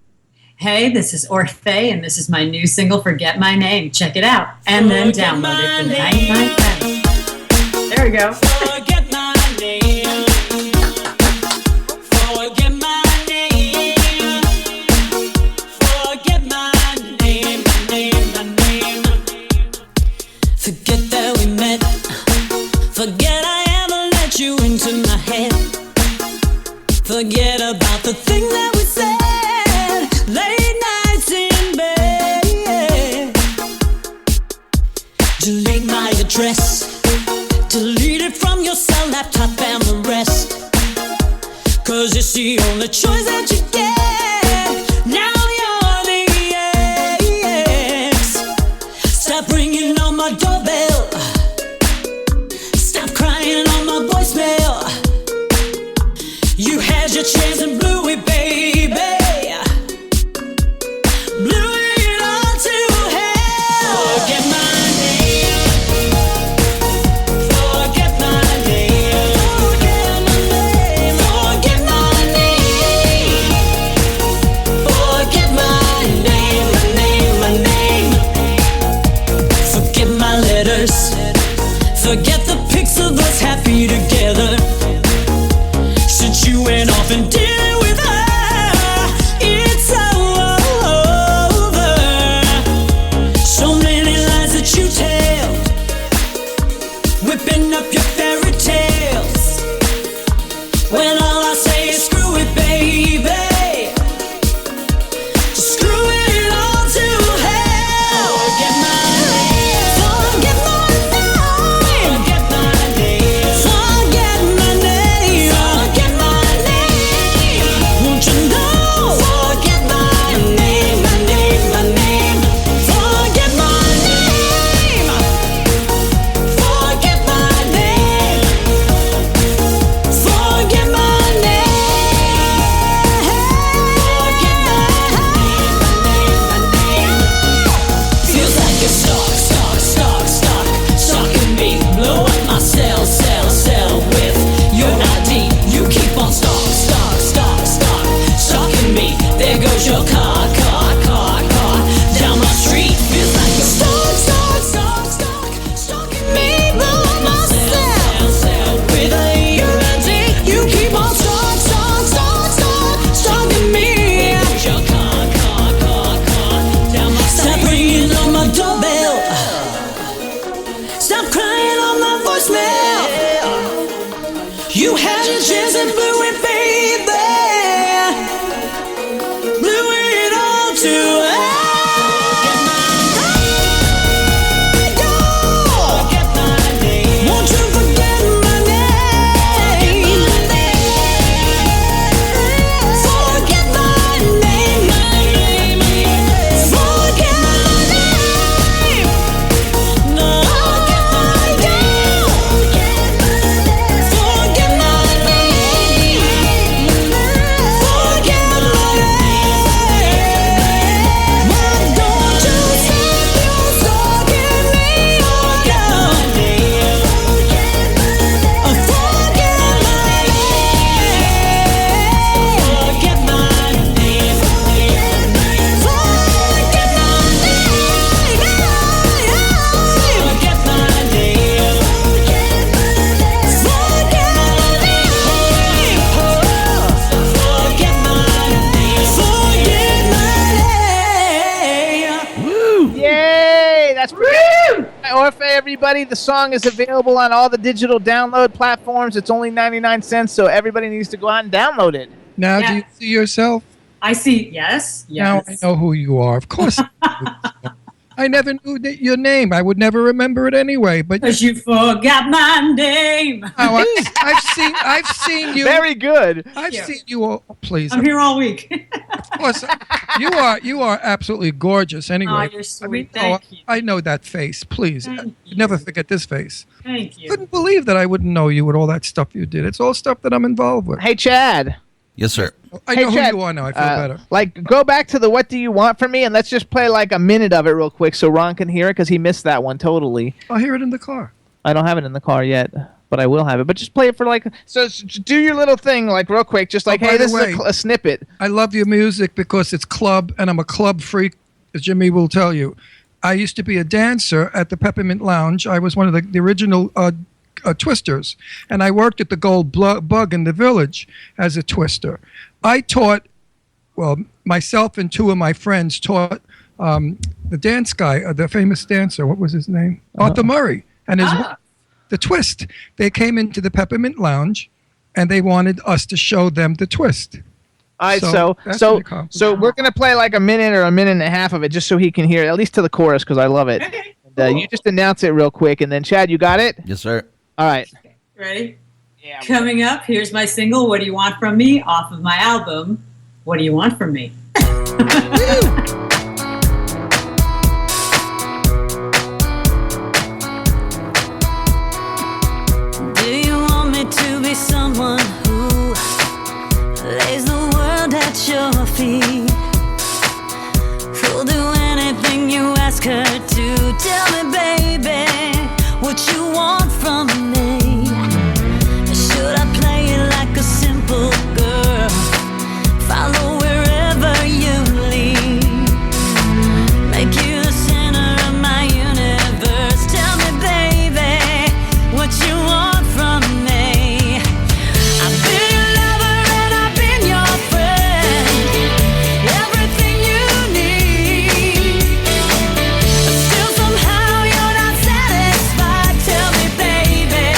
Hey, this is Orfeh, and this is my new single, "Forget My Name." Check it out, and then download it for 99 cents. There we go. Forget my name. Forget my name. Forget my name, my name. Forget that we met. Forget I ever let you into my head. Forget about the thing that we said. Late nights in bed. Delete my address. Delete it from your cell, laptop, and the rest. 'Cause it's the only choice that you get. Now you're the ex. Stop ringing on my doorbell. Stop crying on my voicemail. You had your chance and blew it, baby. Blew it all to hell. Forget my name. Forget my name. Forget my name. Forget my name. Forget my name, my name. Forget my letters. Forget the pics of us happy together. Since you went off and did it with her, it's over. So many lies that you tell, whipping up your fairy tales. When all I say is screw it, baby. Just screw it all to hell. Forget my name. Forget my name. Forget my name. Forget my name. Forget my name. Won't you know? Forget my name. My name. My name. Forget my name. Forget my name. Forget my chasing blue and baby, blew it all to won't you forget my name? Forget my name. Forget my name. No, forget my name. Forget my name. Forget my name. Why don't you stop your stalking me? Oh, yeah. Yay! That's pretty. Orfeh, everybody. The song is available on all the digital download platforms. It's only 99 cents, so everybody needs to go out and download it. Now, Yeah. do you see yourself? I see. Yes. Now I Yes. know who you are. Of course. I never knew your name. I would never remember it anyway. But Because you forgot my name. I've seen you. Very good. I've Yeah. seen you. All, please, I'm here all week. of course, you are absolutely gorgeous. Anyway, you're sweet. Thank oh, you. I know that face. Please, Thank you. never forget this face. Thank you. Couldn't believe that I wouldn't know you with all that stuff you did. It's all stuff that I'm involved with. Hey, Chad. Yes, sir. I Hey, know Chad, who you are now. I feel better. Like, go back to the "What Do You Want From Me" and let's just play like a minute of it real quick so Ron can hear it because he missed that one totally. I'll hear it in the car. I don't have it in the car yet, but I will have it. But just play it for like do your little thing like real quick, just like Oh, by hey, the this way- is a snippet. I love your music because it's club, and I'm a club freak, as Jimmy will tell you. I used to be a dancer at the Peppermint Lounge. I was one of the original twisters, and I worked at the Gold Bug in the Village as a twister. I taught, well, myself and two of my friends taught the dance guy, the famous dancer. What was his name? Arthur Murray, and his the twist. They came into the Peppermint Lounge, and they wanted us to show them the twist. All right, So, that's so pretty cool. so we're gonna play like a minute or a minute and a half of it just so he can hear it, at least to the chorus because I love it. Okay. And, you just announce it real quick, and then Chad, you got it? Yes, sir. All right. Ready? Yeah. Coming up, here's my single, What Do You Want From Me, off of my album, What Do You Want From Me? Do you want me to be someone who lays the world at your feet? Who'll do anything you ask her to? Tell me, baby, what you want from me. Should I play it like a simple girl? Follow wherever you lead. Make you the center of my universe. Tell me, baby, what you want from me. I've been your lover and I've been your friend. Everything you need. But still somehow you're not satisfied. Tell me, baby,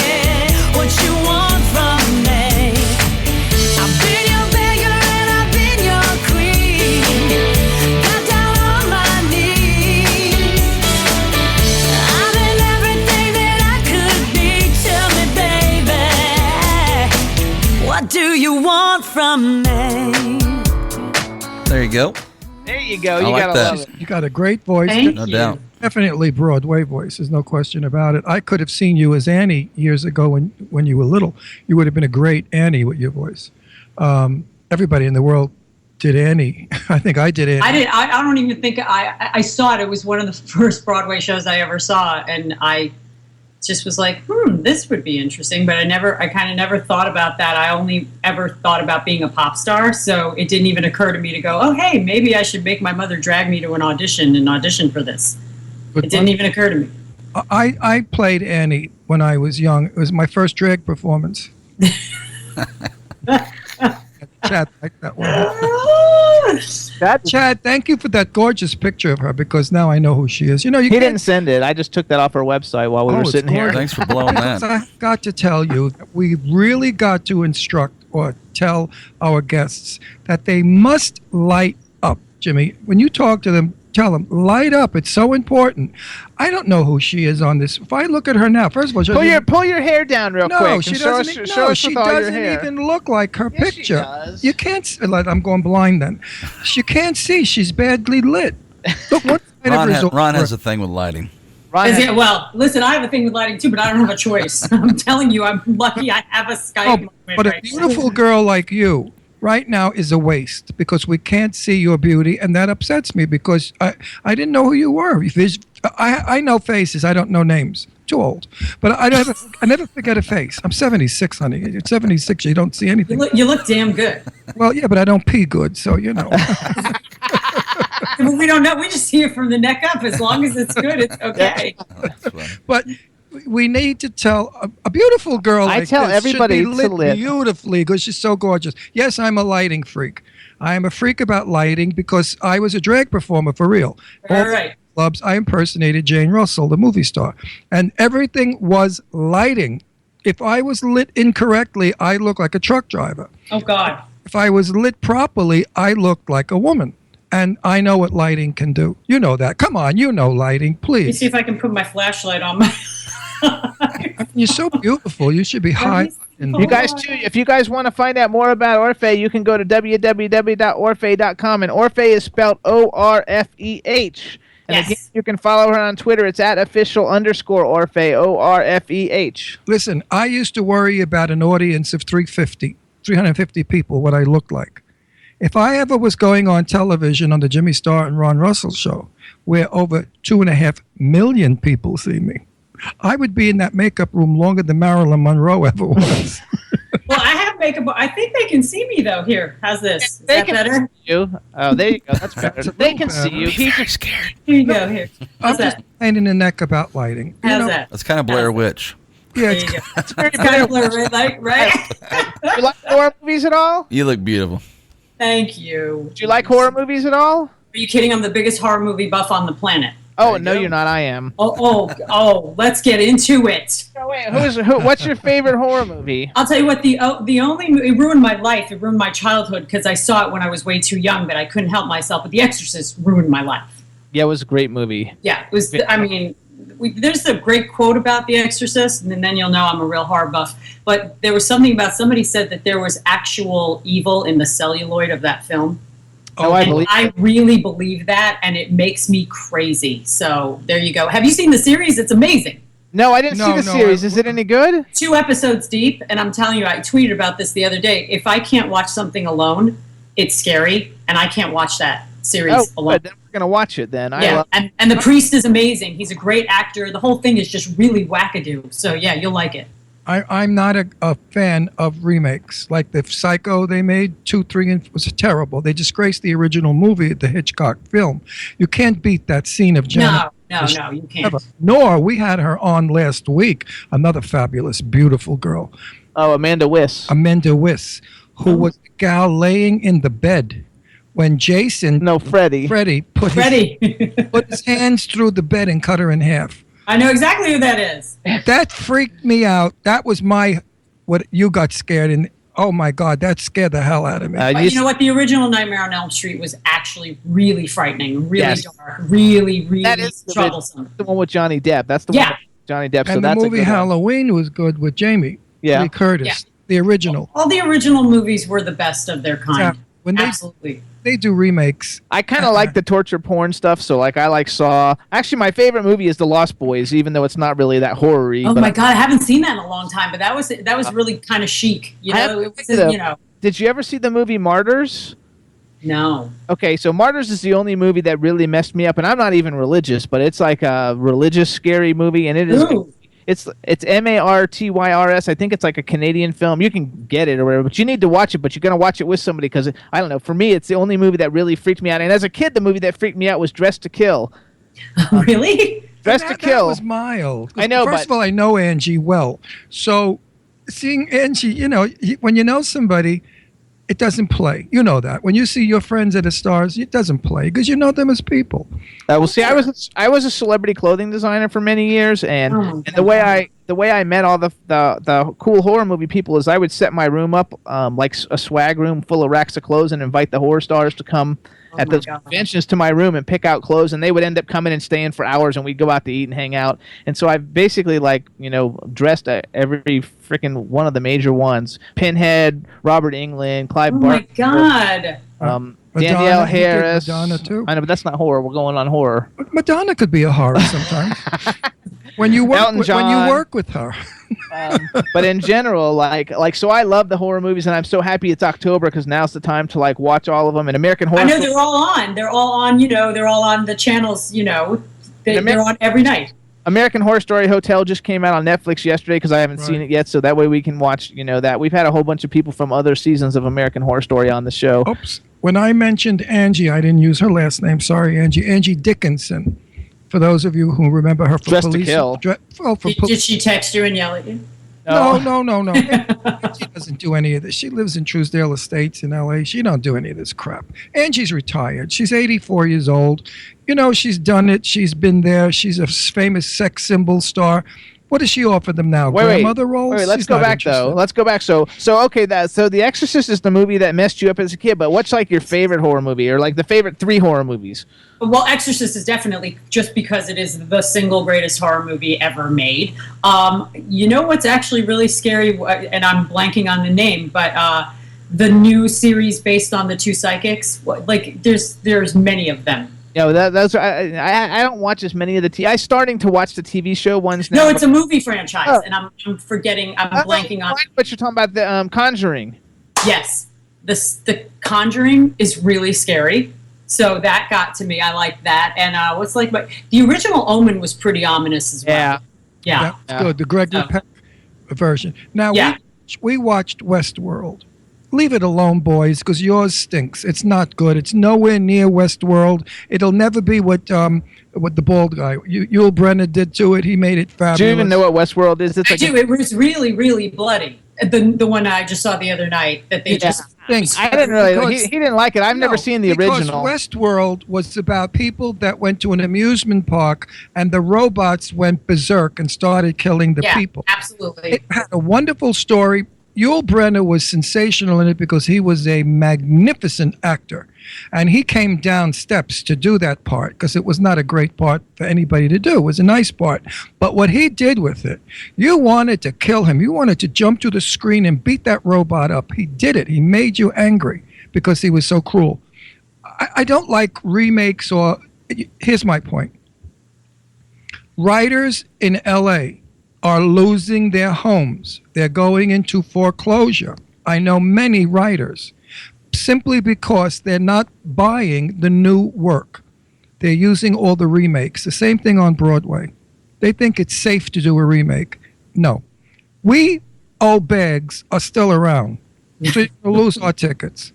what you want from me. I've been your beggar and I've been your queen. Got down on my knees. I've been everything that I could be. Tell me, baby, what do you want from me? There you go. There you go. I You like gotta that. love it. You got a great voice. Thank No you. doubt. Definitely Broadway voice. There's no question about it. I could have seen you as Annie years ago when you were little. You would have been a great Annie with your voice. Everybody in the world did Annie. I think I did Annie. I don't even think I saw it. It was one of the first Broadway shows I ever saw, and I just was like, this would be interesting. But I kind of never thought about that. I only ever thought about being a pop star, so it didn't even occur to me to go, oh, hey, maybe I should make my mother drag me to an audition and audition for this. But It didn't even occur to me. I played Annie when I was young. It was my first drag performance. Chat like that one. Chad, thank you for that gorgeous picture of her because now I know who she is. You know, He didn't send it. I just took that off our website while we were it's sitting here. gorgeous. Thanks for blowing Because that. I got to tell you, we really got to instruct or tell our guests that they must light up. Jimmy, when you talk to them, tell them, light up. It's so important. I don't know who she is on this. If I look at her now, first of all, Pull your hair down real quick. no, she and show doesn't. us, show us She with all your doesn't hair. even look like her Yes, she picture. does. You can't. I'm going blind then. She can't see. She's badly lit. Look, what kind of result- Ron has a thing with lighting. Ryan, Is it- well, listen, I have a thing with lighting too, but I don't have a choice. I'm telling you, I'm lucky I have a Skype Oh, moment but a right now. beautiful girl like you right now is a waste because we can't see your beauty, and that upsets me because I didn't know who you were. I know faces, I don't know names. Too old, but I never forget a face. I'm 76, honey. At 76, you don't see anything. You look damn good. Well, yeah, but I don't pee good, so you know. We don't know. We just see it from the neck up. As long as it's good, it's okay. That's funny. But we need to tell a beautiful girl I like tell this everybody should be to lit lit. beautifully because she's so gorgeous. Yes, I'm a lighting freak. I am a freak about lighting because I was a drag performer for real. All the right. clubs, I impersonated Jane Russell, the movie star, and everything was lighting. If I was lit incorrectly, I looked like a truck driver. Oh God. If I was lit properly, I looked like a woman. And I know what lighting can do. You know that. Come on, you know lighting, Let me please. see if I can put my flashlight on my. You're so beautiful. You should be high. You guys too. If you guys want to find out more about Orfeh, you can go to www.orfeh.com, and Orfeh is spelled Orfeh. And Yes. again, you can follow her on Twitter. It's at @official_Orfeh, ORFEH. Listen, I used to worry about an audience of 350 people, what I looked like. If I ever was going on television on the Jimmy Star and Ron Russell show, where over 2.5 million people see me, I would be in that makeup room longer than Marilyn Monroe ever was. Well, I have makeup. I think they can see me though. Here, how's this? Is They that can better? see you. Oh, there you go. That's better. That's a They little can see better. you. He's just scared. Here you go. Here. I'm How's just that? pain in the neck about lighting. How's that? That's kind of Blair Witch. Yeah, There it's, you go. It's very It's kind of blurry, like, right? Do you like horror movies at all? You look beautiful. Thank you. Do you like horror movies at all? Are you kidding? I'm the biggest horror movie buff on the planet. Oh, no, you're not. I am. Oh! Let's get into it. Oh, wait, what's your favorite horror movie? I'll tell you what. The only it ruined my life. It ruined my childhood because I saw it when I was way too young, but I couldn't help myself. But The Exorcist ruined my life. Yeah, it was a great movie. Yeah, it was. I mean, there's a great quote about The Exorcist, and then you'll know I'm a real horror buff. But there was something about somebody said that there was actual evil in the celluloid of that film. Oh, I And believe I it. really believe that, and it makes me crazy. So there you go. Have you seen the series? It's amazing. No, I didn't see No, the no, series. Is it any good? 2 episodes deep, and I'm telling you, I tweeted about this the other day. If I can't watch something alone, it's scary, and I can't watch that series Oh, alone. good. Then we're going to watch it then. Yeah, and the priest is amazing. He's a great actor. The whole thing is just really wackadoo. So yeah, you'll like it. I'm not a fan of remakes. Like the Psycho they made, 2, 3, and was terrible. They disgraced the original movie, the Hitchcock film. You can't beat that scene of Janet. No, you can't. Ever. Nor we had her on last week, another fabulous, beautiful girl, Oh, Amanda Wyss. Amanda Wyss, who was the gal laying in the bed when Jason, No, Freddie. Freddie, put his hands through the bed and cut her in half. I know exactly who that is. That freaked me out. That was what you got scared, and oh my God, that scared the hell out of me. But you know what? The original Nightmare on Elm Street was actually really frightening, really Yes. dark, really That is troublesome. the one with Johnny Depp. That's the Yeah. one with Johnny Depp. So And the that's a movie good one. Halloween was good with Jamie Lee Curtis, Yeah. the original. All the original movies were the best of their kind. Yeah. When Absolutely. they do remakes, I kind of like the torture porn stuff, so like I like Saw. Actually, my favorite movie is The Lost Boys, even though it's not really that horror-y. Oh but my God, I haven't seen that in a long time, but that was really kind of chic. You I know, haven't it seen wasn't, it. you know. Did you ever see the movie Martyrs? No. Okay, so Martyrs is the only movie that really messed me up, and I'm not even religious, but it's like a religious scary movie, and it is. Ooh. It's Martyrs. I think it's like a Canadian film. You can get it or whatever, but you need to watch it. But you're gonna watch it with somebody because I don't know. For me, it's the only movie that really freaked me out. And as a kid, the movie that freaked me out was Dressed to Kill. Really? Dressed to that Kill. was mild. I know, First but- of all, I know Angie well, so seeing Angie, when you know somebody, it doesn't play. You know that. When you see your friends at the stars, it doesn't play because you know them as people. Well, see, I was a celebrity clothing designer for many years, and the way I met all the cool horror movie people is I would set my room up like a swag room full of racks of clothes and invite the horror stars to come at those conventions to my room and pick out clothes, and they would end up coming and staying for hours, and we'd go out to eat and hang out. And so I basically dressed every freaking one of the major ones: Pinhead, Robert Englund, Clive Barker. Oh my God. Danielle Harris. Madonna too. I know, but that's not horror. We're going on horror. Madonna could be a horror sometimes. when you work with her. But in general, so I love the horror movies, and I'm so happy it's October because now's the time to watch all of them. And American Horror. I know they're all on. They're all on. They're all on the channels. They're on every night. American Horror Story Hotel just came out on Netflix yesterday because I haven't seen it yet, so that way we can watch. That we've had a whole bunch of people from other seasons of American Horror Story on the show. Oops. When I mentioned Angie, I didn't use her last name. Sorry, Angie. Angie Dickinson. For those of you who remember her for Dressed Police. to Kill. Did she text you and yell at you? No. She doesn't do any of this. She lives in Truesdale Estates in L.A. She don't do any of this crap. Angie's retired. She's 84 years old. She's done it. She's been there. She's a famous sex symbol star. What does she offer them now? Grandmother roles? Wait, let's go back though. Let's go back. So okay, so The Exorcist is the movie that messed you up as a kid. But what's your favorite horror movie, or the favorite 3 horror movies? Well, Exorcist is definitely just because it is the single greatest horror movie ever made. What's actually really scary, and I'm blanking on the name, but the new series based on the 2 psychics. There's many of them. I don't watch as many of the I'm starting to watch the TV show ones now. No, it's a movie franchise, and I'm forgetting. I'm blanking on. But you're talking about the Conjuring. Yes, the Conjuring is really scary. So that got to me. I like that. And but the original Omen was pretty ominous as well. Yeah. That's good. The Gregory Peck version. Now we watched Westworld. Leave it alone, boys, because yours stinks. It's not good. It's nowhere near Westworld. It'll never be what the bald guy, Yul Brynner, did to it. He made it fabulous. Do you even know what Westworld is? I do. It was really, really bloody. The one I just saw the other night that they just stinks. I didn't really. He didn't like it. I've never seen the original. Because Westworld was about people that went to an amusement park and the robots went berserk and started killing the people. Absolutely. It had a wonderful story. Yul Brynner was sensational in it because he was a magnificent actor. And he came down steps to do that part because it was not a great part for anybody to do. It was a nice part. But what he did with it, you wanted to kill him. You wanted to jump to the screen and beat that robot up. He did it. He made you angry because he was so cruel. I don't like remakes or... Here's my point. Writers in L.A. are losing their homes. They're going into foreclosure. I know many writers simply because they're not buying the new work. They're using all the remakes. The same thing on Broadway. They think it's safe to do a remake. No. We, old bags, are still around. So you lose our tickets.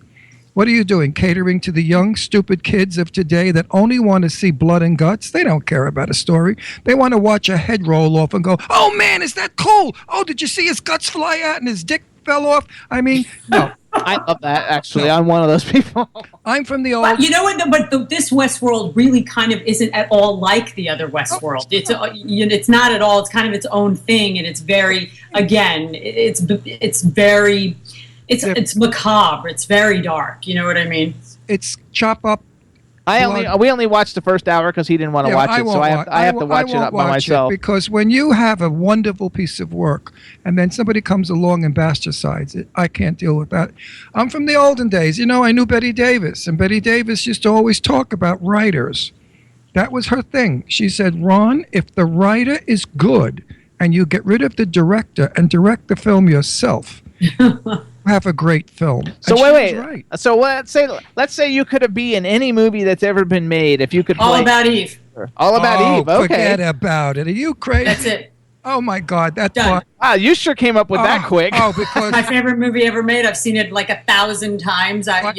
What are you doing? Catering to the young, stupid kids of today that only want to see blood and guts? They don't care about a story. They want to watch a head roll off and go, oh man, is that cool? Oh, did you see his guts fly out and his dick fell off? I mean, no. I love that, actually. I'm one of those people. I'm from the old... But you know what? This Westworld really kind of isn't at all like the other Westworld. It's not at all. It's kind of its own thing, and it's very, again, it's very... It's macabre. It's very dark. You know what I mean? It's chop up. We only watched the first hour because he didn't want to watch it, so I have to watch it by myself. Because when you have a wonderful piece of work and then somebody comes along and bastardises it, I can't deal with that. I'm from the olden days. I knew Betty Davis, and Betty Davis used to always talk about writers. That was her thing. She said, Ron, if the writer is good and you get rid of the director and direct the film yourself, have a great film. So wait. Right. So let's say you could have been in any movie that's ever been made. If you could play All About Eve. All About Eve. Okay. Forget about it. Are you crazy? That's it. Oh my God, that Done. Wow, you sure came up with that quick. Oh, because my favorite movie ever made. I've seen it like 1,000 times. I've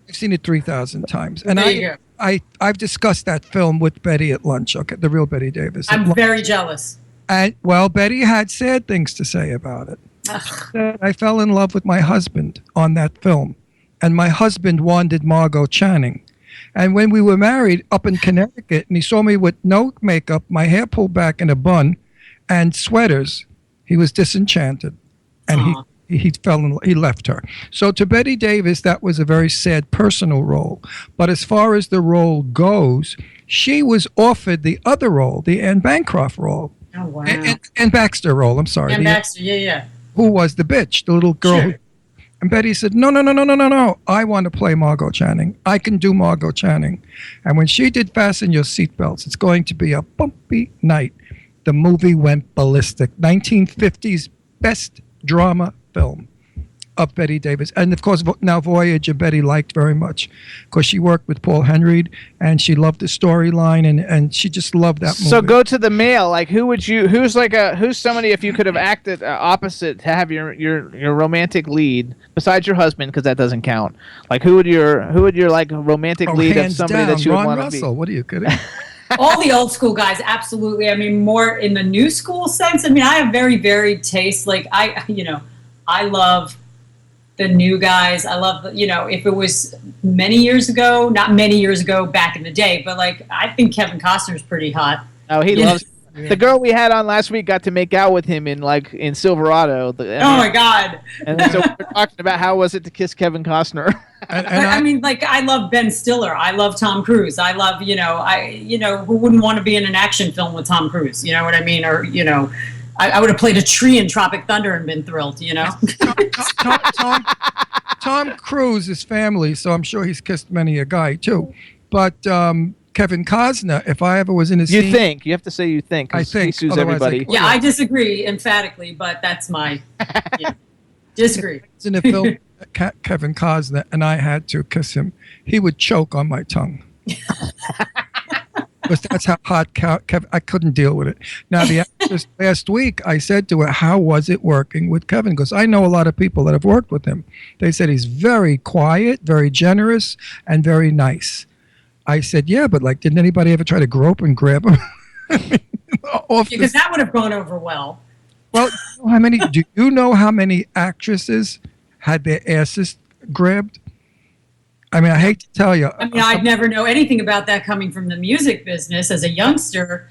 seen it 3,000 times, and there you go. I've discussed that film with Betty at lunch. Okay, the real Betty Davis. I'm very jealous. And Betty had sad things to say about it. I fell in love with my husband on that film. and my husband wanted Margot Channing. And when we were married up in Connecticut, and he saw me with no makeup, my hair pulled back in a bun, and sweaters, he was disenchanted, and he left her. So to Betty Davis, that was a very sad personal role. But as far as the role goes, she was offered the other role, the Anne Bancroft role. Oh, wow. And Baxter role, I'm sorry. Anne Baxter, yeah. Who was the bitch, the little girl. Sure. And Betty said, no. I want to play Margot Channing. I can do Margot Channing. And when she did Fasten Your Seatbelts, it's going to be a bumpy night. The movie went ballistic. 1950s best drama film of Betty Davis. And of course, now Voyager, Betty liked very much because she worked with Paul Henreid and she loved the storyline and she just loved that movie. So go to the male. Like, who's somebody, if you could have acted opposite to have your romantic lead besides your husband, because that doesn't count. Like, who would your like romantic lead of somebody down, that you would Ron want to Russell. be? What are you kidding? All the old school guys, absolutely. I mean, more in the new school sense. I mean, I have very varied tastes. Like, I love the new guys. I love, if it was many years ago, not many years ago back in the day, but like, I think Kevin Costner's pretty hot. Oh, he loves the girl we had on last week got to make out with him in Silverado. Oh my God. And so we're talking about how was it to kiss Kevin Costner. I mean, like, I love Ben Stiller. I love Tom Cruise. I love, who wouldn't want to be in an action film with Tom Cruise? You know what I mean? Or, I would have played a tree in Tropic Thunder and been thrilled, Tom Cruise is family, so I'm sure he's kissed many a guy too. But Kevin Costner, if I ever was in his You think. You have to say you think. 'Cause I think. He sues Otherwise, everybody. Yeah, I disagree emphatically, but that's my disagree. in a film, Kevin Costner, and I had to kiss him, he would choke on my tongue. Because that's how hot Kevin. I couldn't deal with it. Now, the actress last week, I said to her, "How was it working with Kevin?" Because I know a lot of people that have worked with him. They said he's very quiet, very generous, and very nice. I said, "Yeah, but like, didn't anybody ever try to grope and grab him?" Because that would have gone over well. Well, do you know how many actresses had their asses grabbed? I mean, I hate to tell you. I mean, I'd never know anything about that coming from the music business as a youngster.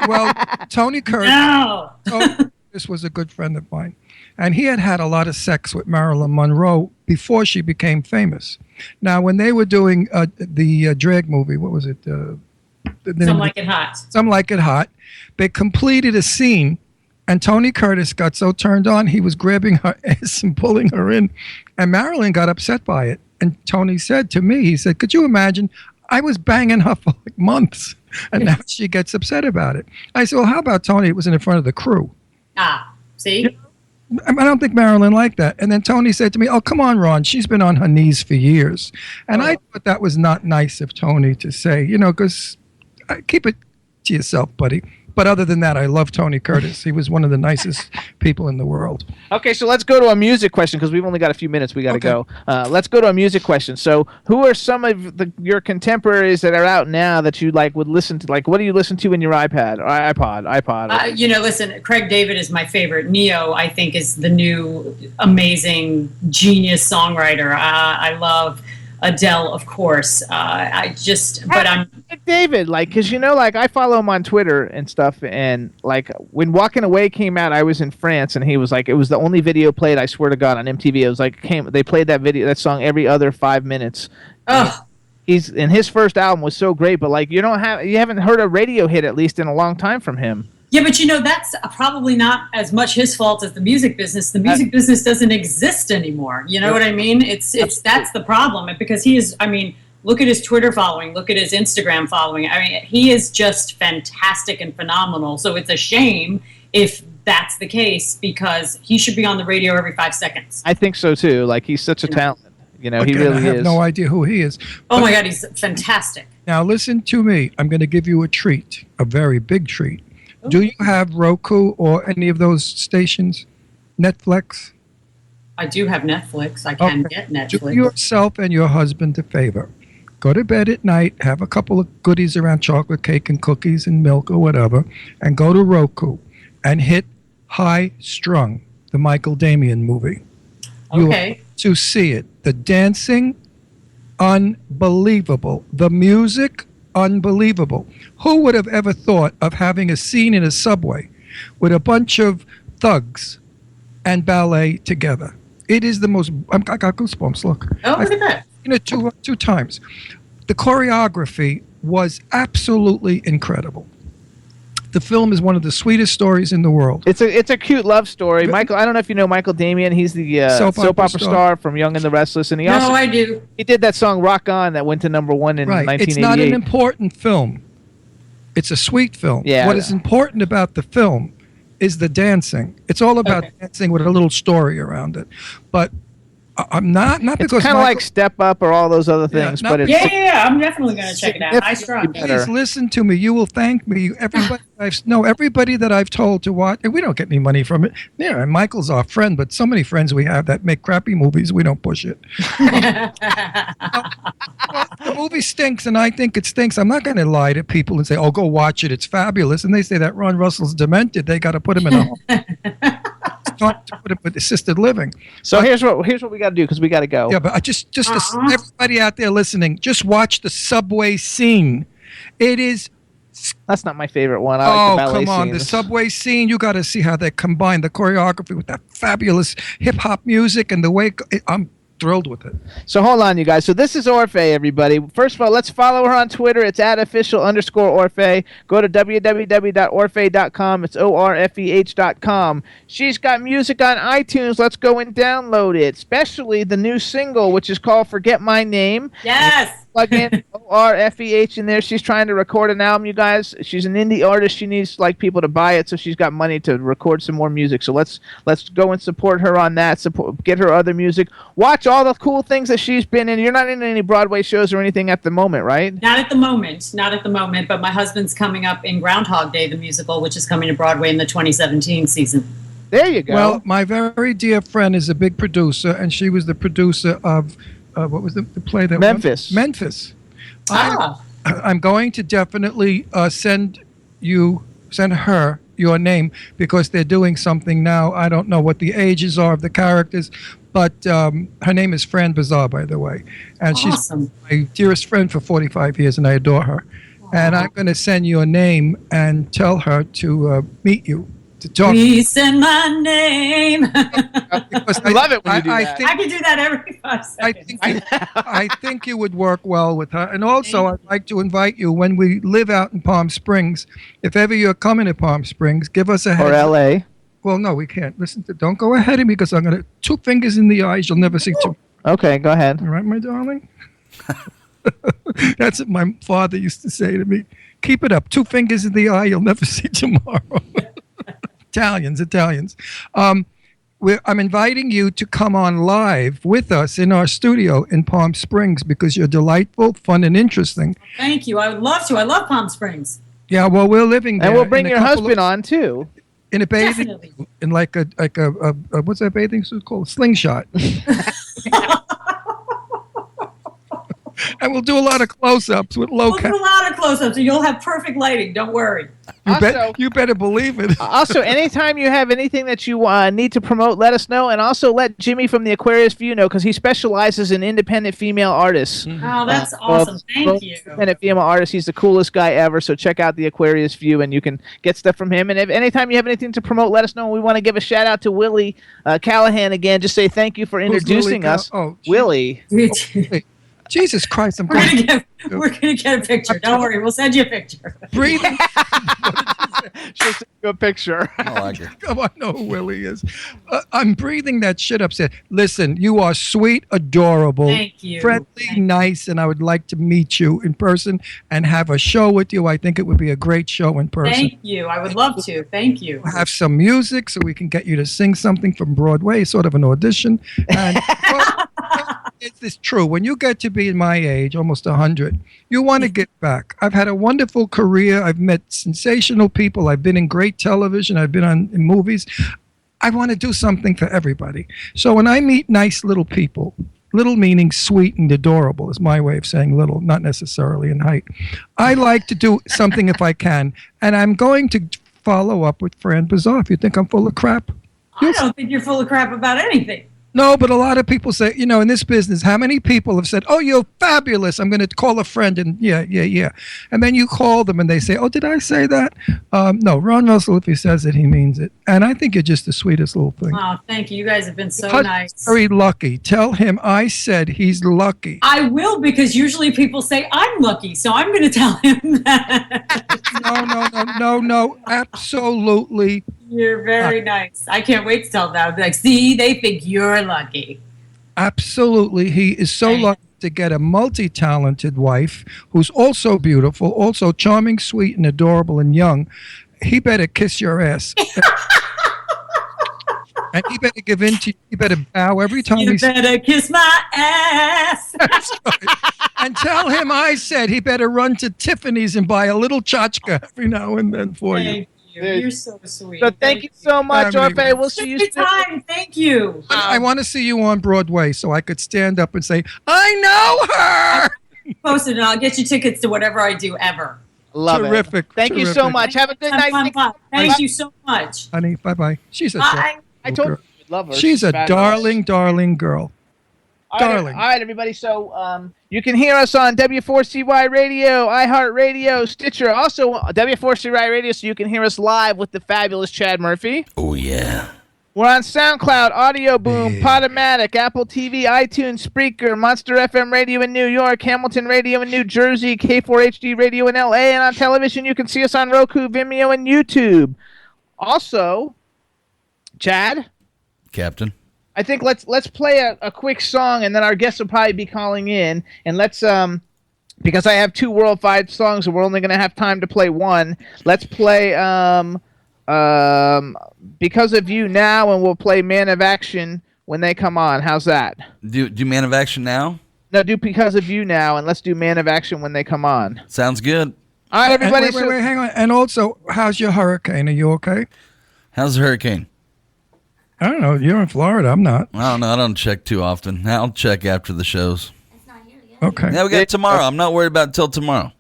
Well, Tony Curtis. No. This was a good friend of mine, and he had a lot of sex with Marilyn Monroe before she became famous. Now, when they were doing the drag movie, what was it? Some Like It Hot. Some Like It Hot. They completed a scene, and Tony Curtis got so turned on, he was grabbing her ass and pulling her in, and Marilyn got upset by it. And Tony said to me, he said, "Could you imagine? I was banging her for like months, and now she gets upset about it." I said, "Well, how about Tony? It was in front of the crew." See? I don't think Marilyn liked that. And then Tony said to me, "Oh, come on, Ron. She's been on her knees for years." And I thought that was not nice of Tony to say, because keep it to yourself, buddy. But other than that, I love Tony Curtis. He was one of the nicest people in the world. Okay, so let's go to a music question because we've only got a few minutes. We got to go. Let's go to a music question. So, who are some of your contemporaries that are out now that you would listen to? Like, what do you listen to in your iPad or iPod? Listen, Craig David is my favorite. Neo, I think, is the new amazing genius songwriter. I love Adele, of course. I'm David, because I follow him on Twitter and stuff, and when Walking Away came out, I was in France, and he was like, it was the only video played, I swear to God, on MTV. It was like they played that song every other 5 minutes. Oh, his first album was so great, but you haven't heard a radio hit at least in a long time from him. Yeah, but that's probably not as much his fault as the music business. The music business doesn't exist anymore. You know what I mean? It's that's the problem, because he is. I mean, look at his Twitter following. Look at his Instagram following. I mean, he is just fantastic and phenomenal. So it's a shame if that's the case, because he should be on the radio every 5 seconds. I think so too. He's such a talent. He really is. I have no idea who he is. Oh my God, he's fantastic. Now listen to me. I'm going to give you a treat, a very big treat. Do you have Roku or any of those stations? Netflix? I do have Netflix. I can get Netflix. Do yourself and your husband a favor. Go to bed at night, have a couple of goodies around chocolate cake and cookies and milk or whatever, and go to Roku and hit High Strung, the Michael Damian movie. You Okay. have to see it. The dancing, unbelievable. The music, unbelievable. Who would have ever thought of having a scene in a subway with a bunch of thugs and ballet together? It is the most. I got goosebumps. Look. Oh, look at that. Seen it two times. The choreography was absolutely incredible. The film is one of the sweetest stories in the world. It's a cute love story. Michael, I don't know if you know Michael Damian. He's the soap opera star from Young and the Restless, and he No, I do. he did that song "Rock On" that went to #1 in Right. 1988. It's not an important film. It's a sweet film. Yeah. What is important about the film is the dancing. It's all about dancing with a little story around it. But I'm not It's because kind of like Step Up or all those other things, not- but it's Yeah. I'm definitely going to check it out. Nice try. better. Please listen to me. You will thank me. Everybody that I've told to watch, and we don't get any money from it. Yeah, and Michael's our friend, but so many friends we have that make crappy movies, we don't push it. The movie stinks, and I think it stinks. I'm not going to lie to people and say, "Oh, go watch it. It's fabulous." And they say that Ron Russell's demented. They got to put him in a home. It's not to put him with assisted living. So here's what we got to do because we got to go. Yeah, but I just everybody out there listening, just watch the subway scene. It is. That's not my favorite one. I like the ballet come on. The scenes. subway scene, you got to see how they combine the choreography with that fabulous hip hop music and the way I'm thrilled with it. So hold on, you guys. So this is Orfeh, everybody. First of all, let's follow her on Twitter. It's @official_Orfeh. Go to www.orfeh.com. It's ORFEH.com. She's got music on iTunes. Let's go and download it, especially the new single, which is called Forget My Name. Yes. Plug in ORFEH in there. She's trying to record an album, you guys. She's an indie artist. She needs people to buy it, so she's got money to record some more music. So let's go and support her on that. Get her other music. Watch all the cool things that she's been in. You're not in any Broadway shows or anything at the moment, right? Not at the moment. But my husband's coming up in Groundhog Day, the musical, which is coming to Broadway in the 2017 season. There you go. Well, my very dear friend is a big producer, and she was the producer of what was the play that Memphis. Memphis. Ah. I'm going to definitely send her your name because they're doing something now. I don't know what the ages are of the characters, but her name is Fran Bazar, by the way, and Awesome. she's my dearest friend for 45 years, and I adore her. And I'm going to send you a name and tell her to meet you. To talk. Please send my name. Because I love it when you do that. I can do that every 5 seconds. I think you would work well with her. And also, I'd like to invite you when we live out in Palm Springs. If ever you're coming to Palm Springs, give us a heads Or up. LA. Well, no, we can't. Don't go ahead of me because I'm going to 2 fingers in the eyes. You'll never see tomorrow. Okay, go ahead. All right, my darling? That's what my father used to say to me. Keep it up. 2 fingers in the eye. You'll never see tomorrow. Italians. I'm inviting you to come on live with us in our studio in Palm Springs because you're delightful, fun, and interesting. Thank you. I would love to. I love Palm Springs. Yeah, well, we're living there. And we'll bring in a your couple husband on, too. in a bathing Definitely. suit, in like a what's that bathing suit called? Slingshot. And we'll do a lot of close-ups with low We'll do a lot of close-ups, and you'll have perfect lighting. Don't worry. You better believe it. Also, anytime you have anything that you need to promote, let us know. And also let Jimmy from the Aquarius View know because he specializes in independent female artists. Oh, that's awesome. Thank you. Independent female artist. He's the coolest guy ever. So check out the Aquarius View and you can get stuff from him. And if anytime you have anything to promote, let us know. We want to give a shout out to Willie Callahan again. Just say thank you for introducing us. Willie. Jesus Christ, We're gonna get a picture. Don't worry, we'll send you a picture. Breathing. She'll send you a picture. I like it. Come on, I know who Willie is. I'm breathing that shit up. Said, listen, you are sweet, adorable, Thank you. friendly, nice, and I would like to meet you in person and have a show with you. I think it would be a great show in person. Thank you. I would love to. Thank you. Have some music so we can get you to sing something from Broadway, sort of an audition. And it's true. When you get to be my age, almost 100, you want to get back. I've had a wonderful career. I've met sensational people. I've been in great television. I've been in movies. I want to do something for everybody. So when I meet nice little people, little meaning sweet and adorable is my way of saying little, not necessarily in height. I like to do something if I can. And I'm going to follow up with Fran Bazar. If you think I'm full of crap, I don't think you're full of crap about anything. No, but a lot of people say, in this business, how many people have said, "Oh, you're fabulous. I'm going to call a friend," and yeah. And then you call them and they say, "Oh, did I say that?" No, Ron Russell, if he says it, he means it. And I think you're just the sweetest little thing. Oh, thank you. You guys have been so Husband's nice. very lucky. Tell him I said he's lucky. I will, because usually people say I'm lucky, so I'm going to tell him that. No. Absolutely. You're very nice. I can't wait to tell them. I'll be like, see, they think you're lucky. Absolutely. He is so lucky to get a multi-talented wife who's also beautiful, also charming, sweet, and adorable and young. He better kiss your ass. And he better give in to you. He better bow every time You better kiss my ass. That's right. And tell him I said he better run to Tiffany's and buy a little tchotchke every now and then for you. Thank you. You're so sweet. So thank you so much, Orfeh. We'll see you Good soon. time. Thank you. I want to see you on Broadway so I could stand up and say, "I know her." Post it, and I'll get you tickets to whatever I do ever. Love Terrific. it. Thank you so Terrific. much. Have a good night. Thank you so much. Honey, bye-bye. She's a Bye. I told you girl. you'd love her. She's a fabulous. darling girl. Darling. All right, everybody. So you can hear us on W4CY Radio, iHeartRadio, Stitcher. Also, W4CY Radio, so you can hear us live with the fabulous Chad Murphy. Oh, yeah. We're on SoundCloud, Audio Boom, Podomatic, Apple TV, iTunes, Spreaker, Monster FM Radio in New York, Hamilton Radio in New Jersey, K4HD Radio in LA, and on television you can see us on Roku, Vimeo, and YouTube. Also, Chad? Captain. I think let's play a quick song, and then our guests will probably be calling in. And let's because I have 2 World 5 songs, and we're only going to have time to play one. Let's play Because of You now, and we'll play Man of Action when they come on. How's that? Do Man of Action now? No, do Because of You now, and let's do Man of Action when they come on. Sounds good. All right, everybody. Wait, hang on. And also, how's your hurricane? Are you okay? How's the hurricane? I don't know. You're in Florida. I'm not. I don't know. I don't check too often. I'll check after the shows. Okay. Yeah, we got it tomorrow. I'm not worried about it till tomorrow.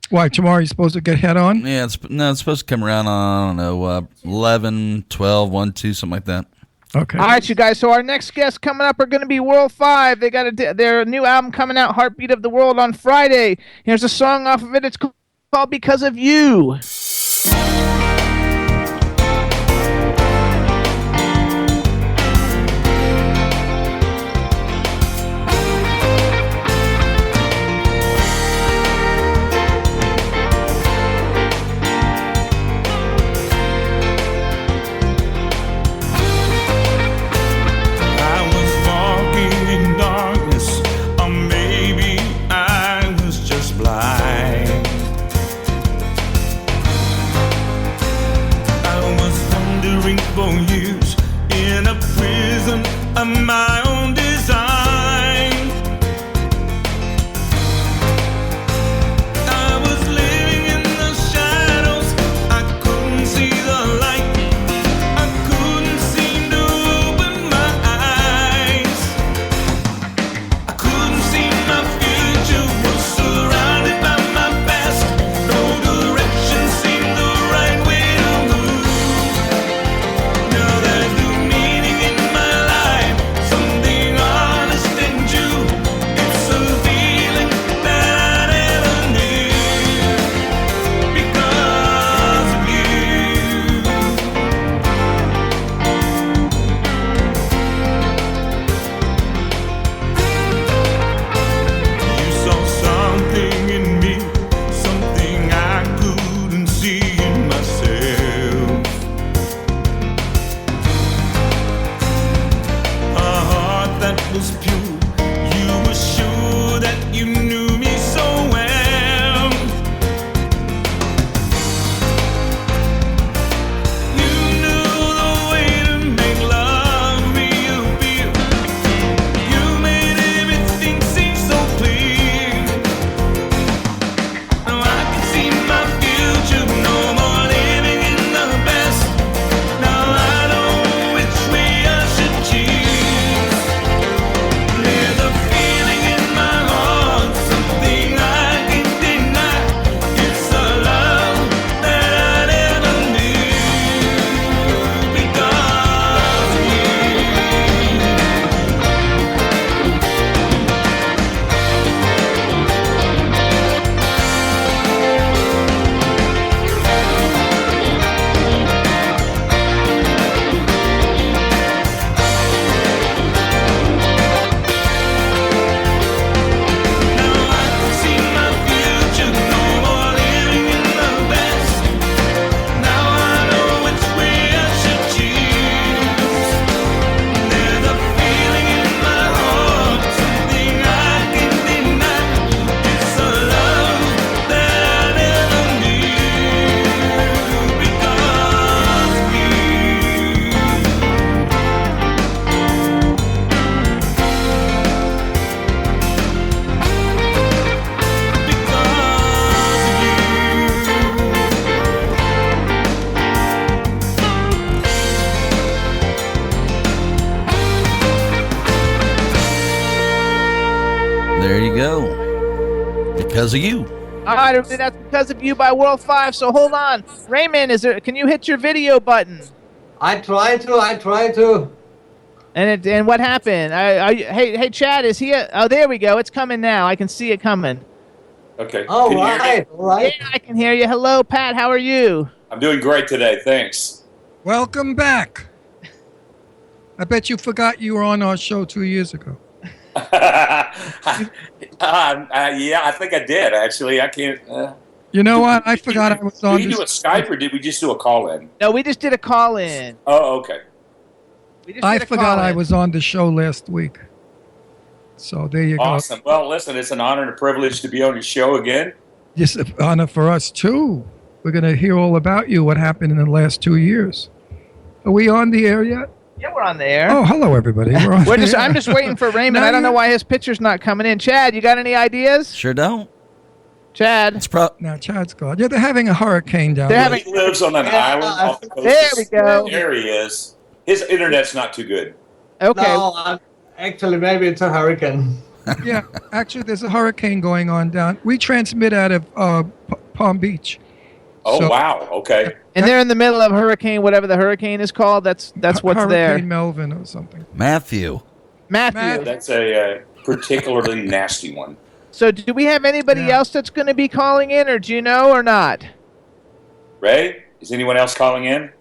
Why, tomorrow you're supposed to get head on? Yeah, it's supposed to come around on, I don't know, 11, 12, 1, 2, something like that. Okay. All right, you guys. So our next guests coming up are going to be World 5. They got their new album coming out, Heartbeat of the World, on Friday. Here's a song off of it. It's called Because of You. There you go. Because of you. All right, everybody, that's Because of You by World5. So hold on. Raymond, can you hit your video button? I try to. And what happened? Hey, Chad, is he? Oh, there we go. It's coming now. I can see it coming. Okay. All Can you hear me? right, all right. Yeah, I can hear you. Hello, Pat. How are you? I'm doing great today. Thanks. Welcome back. I bet you forgot you were on our show 2 years ago. Yeah, I think I did, actually. I can't. You know what? I forgot I was on Did we do a this. Skype or did we just do a call-in? No, we just did a call in. Oh, okay. I forgot I was on the show last week. So there you Awesome. Well, listen, it's an honor and a privilege to be on your show again. go. Just an honor for us, too. We're going to hear all about you, what happened in the last 2 years. Are we on the air yet? Yeah, we're on the air. Oh, hello, everybody. We're on the air. I'm just waiting for Raymond. No, I don't know you- why his picture's not coming in. Chad, you got any ideas? Sure don't. Chad. It's Now, Chad's gone. Yeah, they're having a hurricane down They're there. having- He lives on an island off the coast. There we go. There he is. His internet's not too good. Okay. No, actually, maybe it's a hurricane. Yeah, actually, there's a hurricane going on down. We transmit out of Palm Beach. Oh, So- wow. Okay. And they're in the middle of hurricane, whatever the hurricane is called. That's what's Hurricane there. Melvin or something. Matthew. Matthew. That's a particularly nasty one. So do we have anybody Yeah. else that's going to be calling in, or do you know, or not? Ray, is anyone else calling in?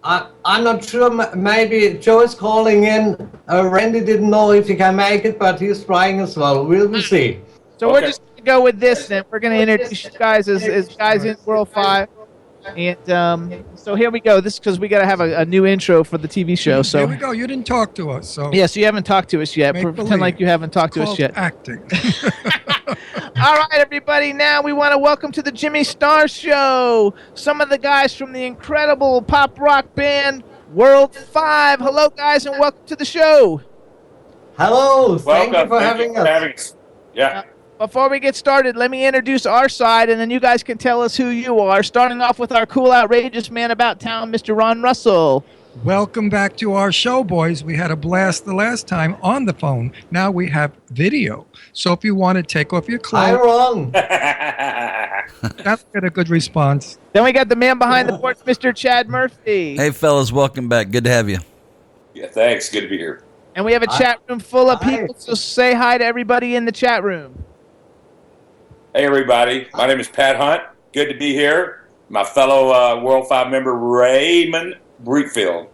I'm not sure. Maybe Joe is calling in. Randy didn't know if he can make it, but he's trying as well. We'll see. So we're Okay. just going to go with this then. We're going to introduce you guys as guys in World5. And so here we go. This because we got to have a new intro for the TV show. Here So we go. You didn't talk to us, so yeah, so you haven't talked to us yet. Make Pretend believe. like you haven't talked to us called yet. acting. All right, everybody. Now we want to welcome to the Jimmy Star Show some of the guys from the incredible pop rock band World5. Hello, guys, and welcome to the show. Hello. Thank Welcome. you for having us. us. Yeah. Before we get started, let me introduce our side, and then you guys can tell us who you are. Starting off with our cool, outrageous man about town, Mr. Ron Russell. Welcome back to our show, boys. We had a blast the last time on the phone. Now we have video. So if you want to take off your I'm clothes, wrong. that's get a good response. Then we got the man behind the boards, Mr. Chad Murphy. Hey, fellas, welcome back. Good to have you. Yeah, thanks. Good to be here. And we have a chat room full of Hi. people, so say hi to everybody in the chat room. Hey, everybody. My name is Pat Hunt. Good to be here. My fellow World5 member, Raymond Breitfield.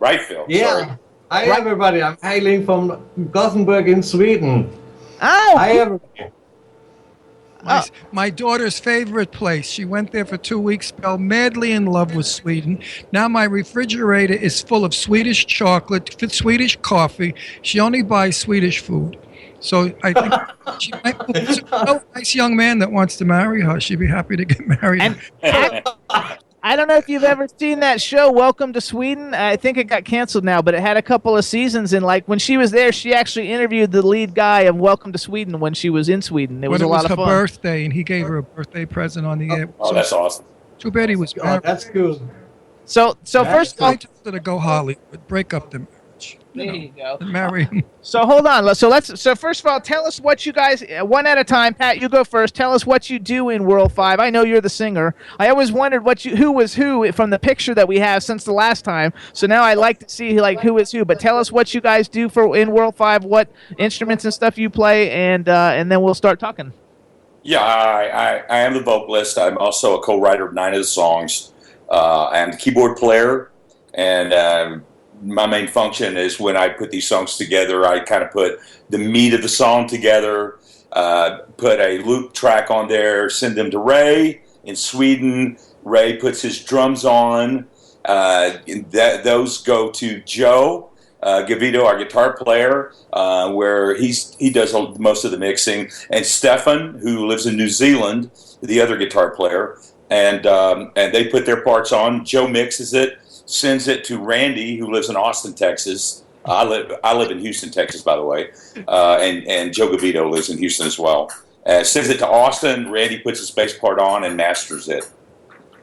Sorry. Yeah. Hi, everybody. I'm hailing from Gothenburg in Sweden. Oh, Hi, everybody. My daughter's favorite place. She went there for 2 weeks, fell madly in love with Sweden. Now my refrigerator is full of Swedish chocolate, Swedish coffee. She only buys Swedish food. So I think she might it's a nice young man that wants to marry her. She'd be happy to get married. And I don't know if you've ever seen that show, Welcome to Sweden. I think it got canceled now, but it had a couple of seasons. And like when she was there, she actually interviewed the lead guy of Welcome to Sweden when she was in Sweden. It was when a it lot was of her fun. birthday, and he gave her a birthday present on the air. Oh, that's awesome. Too bad he was Oh, married. that's cool. So first of all, I told her to go Hollywood, break up the marriage. there you go. And marry him. So hold on. So first of all, tell us what you guys, one at a time. Pat, you go first. Tell us what you do in World5. I know you're the singer. I always wondered who was who from the picture that we have since the last time. So now I like to see like who is who. But tell us what you guys do in World5, what instruments and stuff you play, and then we'll start talking. Yeah, I am the vocalist. I'm also a co-writer of 9 of the songs. I'm the keyboard player, and my main function is when I put these songs together, I kind of put the meat of the song together, put a loop track on there, send them to Ray in Sweden. Ray puts his drums on. Those go to Joe Gavito, our guitar player, where he does most of the mixing, and Stefan, who lives in New Zealand, the other guitar player, and they put their parts on. Joe mixes it, sends it to Randy, who lives in Austin, Texas. I live in Houston, Texas, by the way, and Joe Gavito lives in Houston as well. Sends it to Austin. Randy puts his bass part on and masters it.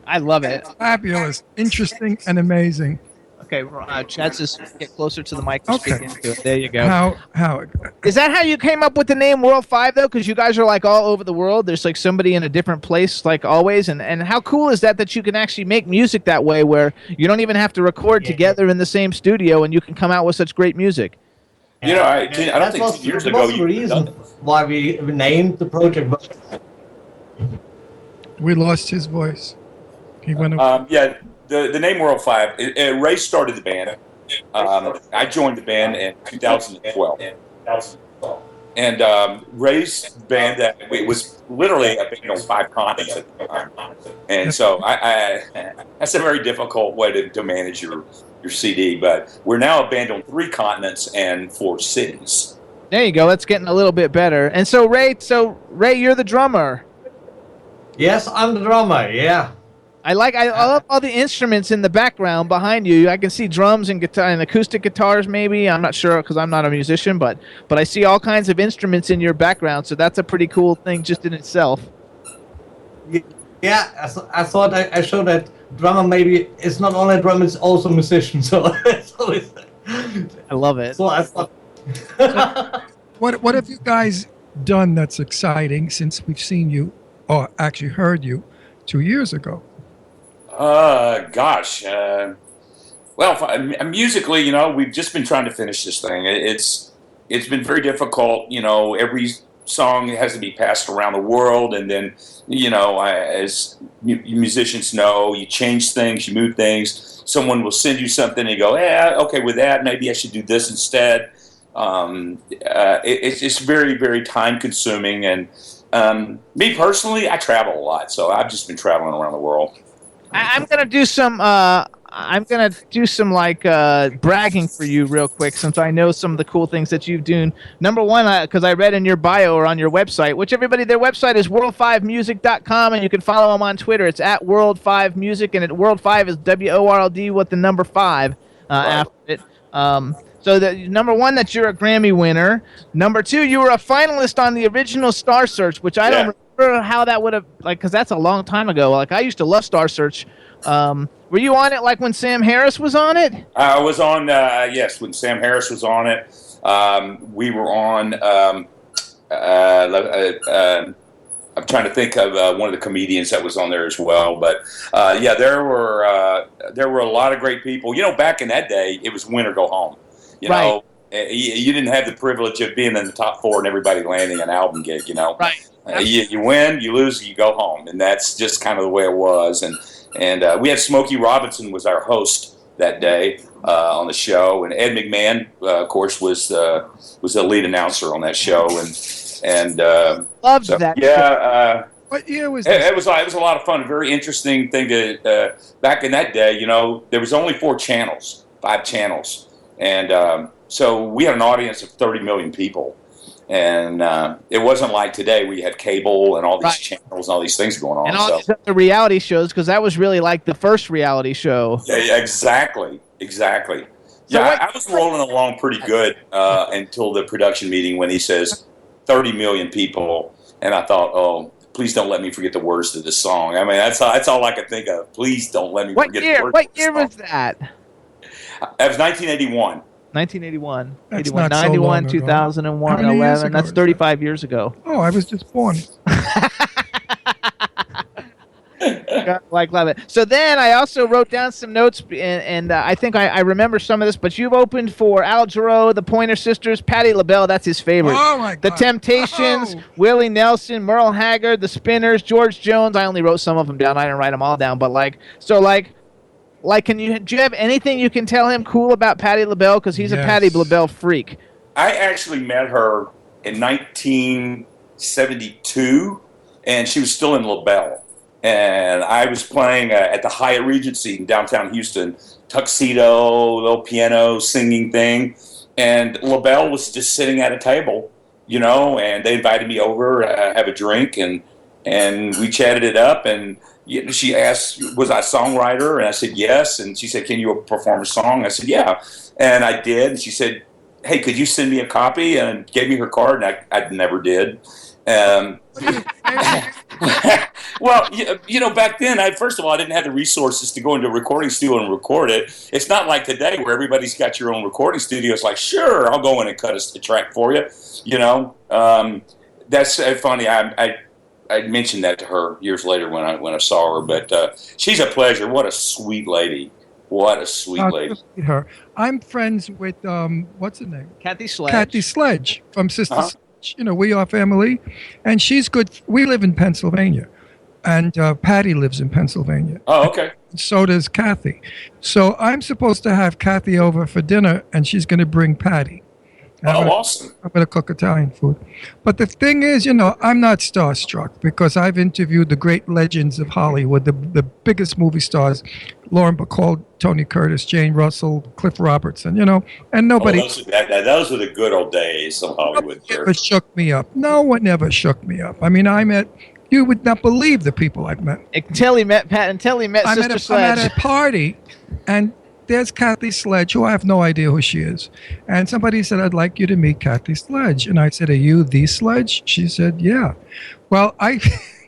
I love it. Fabulous, interesting, and amazing. Okay, Chad says get closer to the mic to speak Okay. into it. There you go. How Is that how you came up with the name World 5 though? Because you guys are like all over the world. There's like somebody in a different place like always. And how cool is that you can actually make music that way where you don't even have to record together in the same studio and you can come out with such great music? You know, I don't That think was, 2 years that ago was the you reason why we named the project. we lost his voice? He went. Yeah, the name World 5, Ray started the band. I joined the band in 2012. And Ray's band, it was literally a band on 5 continents at the time. And so that's a very difficult way to manage your CD. But we're now a band on 3 continents and 4 cities. There you go. That's getting a little bit better. And so Ray, you're the drummer. Yes, I'm the drummer. Yeah. I love all the instruments in the background behind you. I can see drums and guitar and acoustic guitars maybe. I'm not sure because I'm not a musician, but I see all kinds of instruments in your background. So that's a pretty cool thing just in itself. Yeah, I thought I showed that drummer maybe it's not only a drummer, it's also a musician. So, I love it. So I thought. What have you guys done that's exciting since we've seen you, or actually heard you, 2 years ago? Gosh. Well, musically, you know, we've just been trying to finish this thing. It's been very difficult. You know, every song has to be passed around the world, and then, you know, as musicians know, you change things, you move things. Someone will send you something, and you go, "Yeah, okay, with that, maybe I should do this instead." It's just very, very time consuming, and me personally, I travel a lot, so I've just been traveling around the world. I'm gonna do some. Like bragging for you real quick, since I know some of the cool things that you've done. Number one, because I read in your bio or on your website, which everybody, their website is world5music.com, and you can follow them on Twitter. It's at world5music, and World 5 is WORLD with the number 5 after it. So number one, that you're a Grammy winner. Number 2, you were a finalist on the original Star Search, which I don't remember how that would have, like, because that's a long time ago. Like, I used to love Star Search. Were you on it like when Sam Harris was on it? I was on, yes, when Sam Harris was on it. We were on, I'm trying to think of one of the comedians that was on there as well. But, yeah, there were a lot of great people. You know, back in that day, it was win or go home. You know, you didn't have the privilege of being in the top 4 and everybody landing an album gig, you know. Right. You win, you lose, you go home. And that's just kind of the way it was. And we had Smokey Robinson was our host that day on the show. And Ed McMahon, of course, was the lead announcer on that show. And loved that. Yeah. What year was this? It was a lot of fun. A very interesting thing to back in that day. You know, there was only 5 channels. And so we had an audience of 30 million people. And it wasn't like today where you have cable and all these channels and all these things going on. And all the reality shows, because that was really like the first reality show. Yeah, exactly. Yeah, I was rolling along pretty good until the production meeting when he says 30 million people. And I thought, oh, please don't let me forget the words to this song. I mean, that's all I could think of. Please don't let me forget the words. What year was that? That was 1981. 1981, That's 81, not so 91, long ago. 2001, How many years 11. ago That's is 35 years ago. Oh, I was just born. Love it. So then I also wrote down some notes, and I think I remember some of this, but you've opened for Al Jarreau, the Pointer Sisters, Patti LaBelle, that's his favorite. Oh, my God. The Temptations, Oh. Willie Nelson, Merle Haggard, The Spinners, George Jones. I only wrote some of them down. I didn't write them all down, but do you have anything you can tell him cool about Patti LaBelle? Because he's a Patti LaBelle freak. I actually met her in 1972, and she was still in LaBelle. And I was playing at the Hyatt Regency in downtown Houston, tuxedo, little piano singing thing. And LaBelle was just sitting at a table, you know, and they invited me over to have a drink, and we chatted it up. And she asked, was I a songwriter? And I said, yes. And she said, can you perform a song? I said, yeah. And I did. And she said, hey, could you send me a copy? And gave me her card, and I never did. Well, back then, first of all, I didn't have the resources to go into a recording studio and record it. It's not like today where everybody's got your own recording studio. It's like, sure, I'll go in and cut a track for you. That's funny. I mentioned that to her years later when I saw her. But she's a pleasure. What a sweet lady. What a sweet lady. Her. I'm friends with what's her name? Kathy Sledge. Kathy Sledge from Sister Sledge. We are family, and she's good. We live in Pennsylvania, and Patty lives in Pennsylvania. Oh, okay. So does Kathy. So I'm supposed to have Kathy over for dinner, and she's going to bring Patty. Awesome. I'm going to cook Italian food. But the thing is, I'm not starstruck because I've interviewed the great legends of Hollywood, the biggest movie stars, Lauren Bacall, Tony Curtis, Jane Russell, Cliff Robertson, and nobody... those were the good old days of Hollywood. Never shook me up. No one ever shook me up. I mean, you would not believe the people I've met. Until he met Pat, until he met Sister Sledge. I'm at a party, and there's Kathy Sledge, who I have no idea who she is. And somebody said, I'd like you to meet Kathy Sledge. And I said, are you the Sledge? She said, yeah. Well, I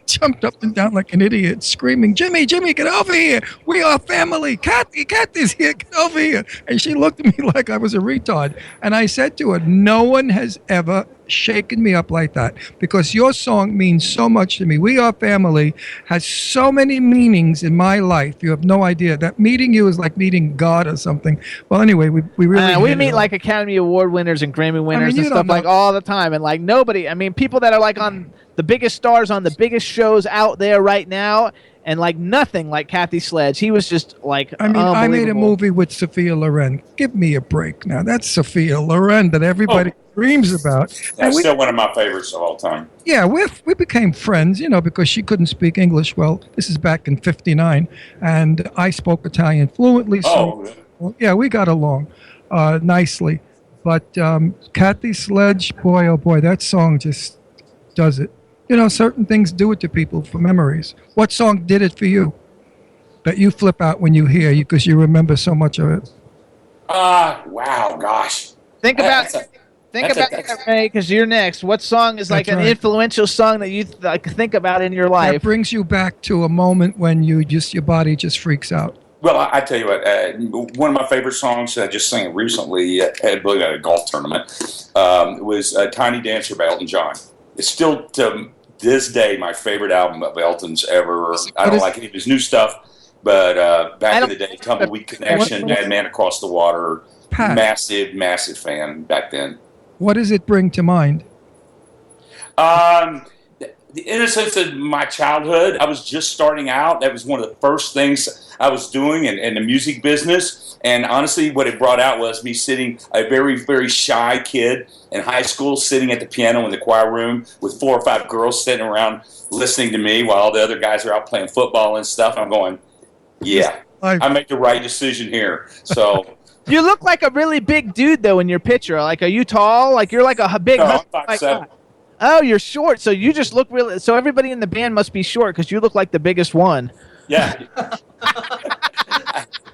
jumped up and down like an idiot, screaming, Jimmy, get over here. We are family. Kathy's here. Get over here. And she looked at me like I was a retard. And I said to her, no one has ever shaken me up like that because your song means so much to me. We Are Family has so many meanings in my life. You have no idea. That meeting you is like meeting God or something. Well, anyway, we really we meet like Academy Award winners and Grammy winners and stuff like all the time, and like nobody. I mean, people that are like on the biggest stars on the biggest shows out there right now. And like nothing like Kathy Sledge. He was just like I made a movie with Sophia Loren. Give me a break now. That's Sophia Loren that everybody dreams about. That's still one of my favorites of all time. Yeah, we became friends, because she couldn't speak English. Well, this is back in '59, and I spoke Italian fluently. So, yeah, we got along nicely. But Kathy Sledge, boy, oh boy, that song just does it. Certain things do it to people for memories. What song did it for you that you flip out when you hear because you remember so much of it? Wow, gosh. Think about that, Ray, because you're next. What song is like an influential song that you think about in your life? That brings you back to a moment when your body just freaks out. Well, I tell you what, one of my favorite songs I just sang recently at a golf tournament was Tiny Dancer by Elton John. It's still, to this day, my favorite album of Elton's ever. I don't like any of his new stuff, but back in the day, Tumbleweed Connection, Man Across the Water, massive fan back then. What does it bring to mind? The innocence of my childhood. I was just starting out. That was one of the first things I was doing in the music business. And honestly, what it brought out was me sitting, a very, very shy kid in high school, sitting at the piano in the choir room with 4 or 5 girls sitting around listening to me while all the other guys are out playing football and stuff. I'm going, yeah, I make the right decision here. So... You look like a really big dude, though, in your picture. Like, are you tall? Like, you're like a big... No, I'm 5'7". Oh, you're short, so you just look really... So everybody in the band must be short, because you look like the biggest one. Yeah.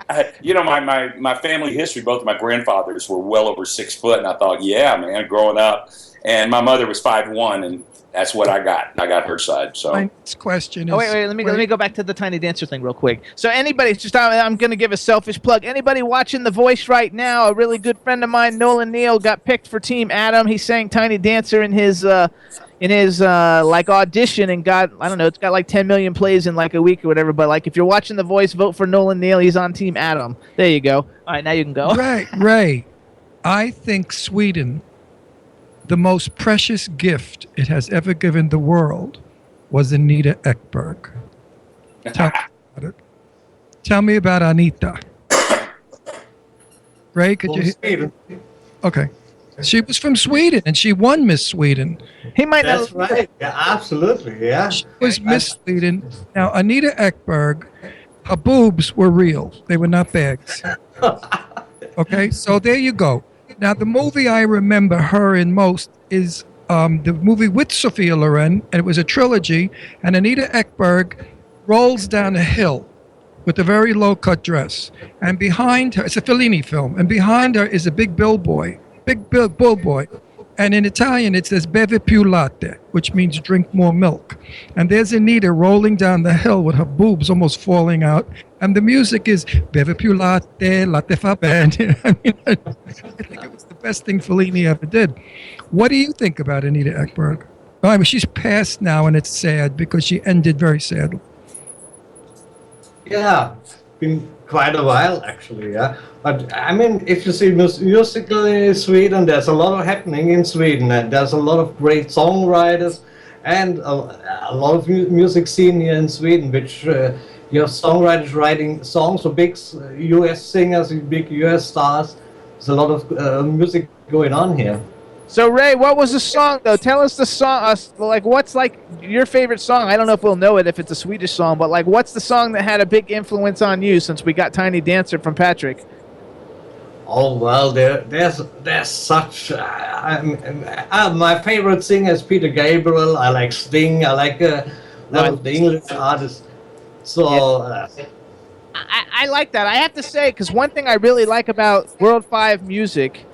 My family history, both of my grandfathers were well over 6 foot, and I thought, yeah, man, growing up. And my mother was 5'1", and that's what I got. I got her side. So my next question is... Oh, wait, let me go back to the Tiny Dancer thing real quick. So anybody, I'm going to give a selfish plug. Anybody watching The Voice right now, a really good friend of mine, Nolan Neal, got picked for Team Adam. He sang Tiny Dancer in his audition and got, I don't know, it's got like 10 million plays in like a week or whatever. But like if you're watching The Voice, vote for Nolan Neal. He's on Team Adam. There you go. All right, now you can go. Ray, I think Sweden, the most precious gift it has ever given the world was Anita Ekberg. Tell me about Anita. Ray, could you... Sweden. Okay. She was from Sweden, and she won Miss Sweden. He might know. That's right. Yeah, absolutely. Yeah. She was Miss Sweden. Now, Anita Ekberg, her boobs were real. They were not bags. Okay, so there you go. Now, the movie I remember her in most is the movie with Sophia Loren, and it was a trilogy, and Anita Ekberg rolls down a hill with a very low-cut dress, and behind her, it's a Fellini film, and behind her is a big bull boy, And in Italian, it says "bevi più latte," which means drink more milk. And there's Anita rolling down the hill with her boobs almost falling out. And the music is "bevi più latte, latte fa bene." I mean, I think it was the best thing Fellini ever did. What do you think about Anita Ekberg? I mean, she's passed now, and it's sad because she ended very sadly. Yeah, been quite a while actually. Yeah, but I mean, if you see musically in Sweden, there's a lot of happening in Sweden, and there's a lot of great songwriters, and a lot of music scene here in Sweden, which you have songwriters writing songs for big U.S. singers, big U.S. stars. There's a lot of music going on here. So Ray, what was the song though? Tell us the song. Like, what's like your favorite song? I don't know if we'll know it if it's a Swedish song, but like, what's the song that had a big influence on you? Since we got Tiny Dancer from Patrick. Oh well, there's such. My favorite singer is Peter Gabriel. I like Sting. I like a lot of the English artists. So. I like that. I have to say, because one thing I really like about World5 music,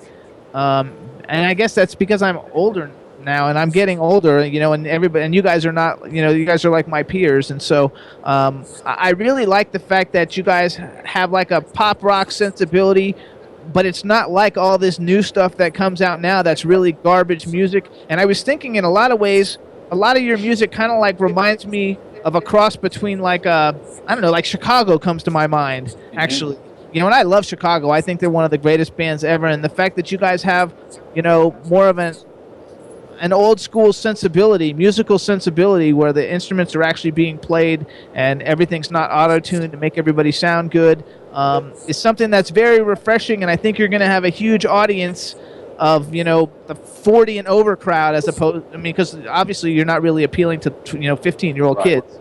and I guess that's because I'm older now, and I'm getting older, you know, and everybody, and you guys are not, you know, you guys are like my peers, and so I really like the fact that you guys have like a pop rock sensibility, but it's not like all this new stuff that comes out now that's really garbage music. And I was thinking, in a lot of ways, a lot of your music kind of like reminds me of a cross between like I don't know, like Chicago comes to my mind, actually. You know, and I love Chicago. I think they're one of the greatest bands ever. And the fact that you guys have, you know, more of an old school sensibility, musical sensibility, where the instruments are actually being played and everything's not auto-tuned to make everybody sound good, is something that's very refreshing. And I think you're going to have a huge audience of, you know, the 40 and over crowd, as opposed, I mean, because obviously you're not really appealing to, you know, 15-year-old kids.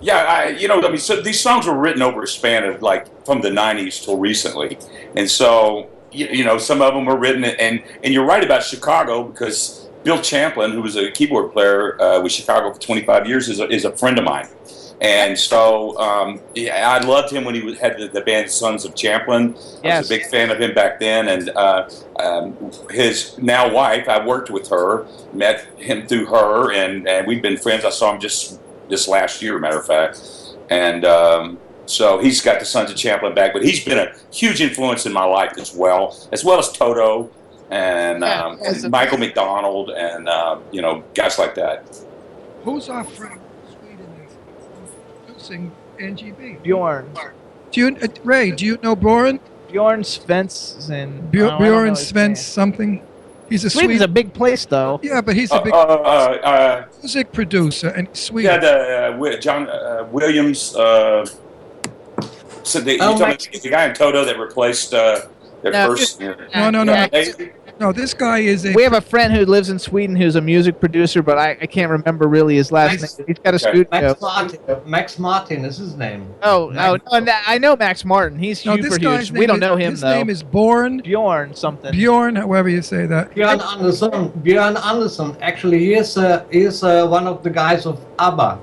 Yeah, you know, I mean, so these songs were written over a span of like from the 90s till recently. And so, you know, some of them were written, and you're right about Chicago, because Bill Champlin, who was a keyboard player with Chicago for 25 years, is a friend of mine. And so yeah, I loved him when he had the band Sons of Champlin. I was a big fan of him back then. And his now wife, I worked with her, met him through her, and we've been friends. I saw him just this last year, matter of fact. And so he's got the Sons of Champlin back, but he's been a huge influence in my life as well as Toto and Michael McDonald and, you know, guys like that. Who's our friend in Sweden that's producing NGB? Bjorn. Ray, do you know Bjorn? Bjorn Svensson. Bjorn Svensson something. He's a Sweden's a big place, though. Yeah, but he's a big music producer and Sweden. Yeah, John Williams. So you talking about the guy in Toto that replaced their first. No, this guy is We have a friend who lives in Sweden who's a music producer, but I can't remember really his last name. He's got a studio. Max Martin is his name. No, I know Max Martin. He's super huge. We don't know him, though. His name is Bjorn something. Bjorn, however you say that. Bjorn Andersson. Actually, he is one of the guys of ABBA.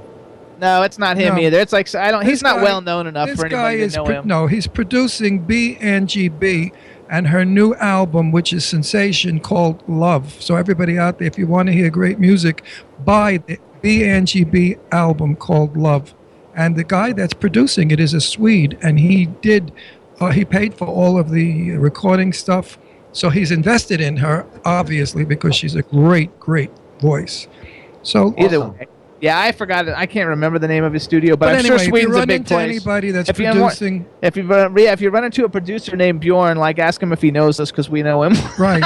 No, it's not him either. It's like he's not well known enough for anybody to know him. No, he's producing BNGB and her new album, which is sensation, called Love. So everybody out there, if you want to hear great music, buy the BNGB album called Love. And the guy that's producing it is a Swede, and he paid for all of the recording stuff. So he's invested in her, obviously, because she's a great, great voice. So either way. Yeah, I forgot it. I can't remember the name of his studio, but I'm anyway, sure Sweden's a big place. Anybody that's producing, if you run into a producer named Bjorn, like, ask him if he knows us, because we know him. Right.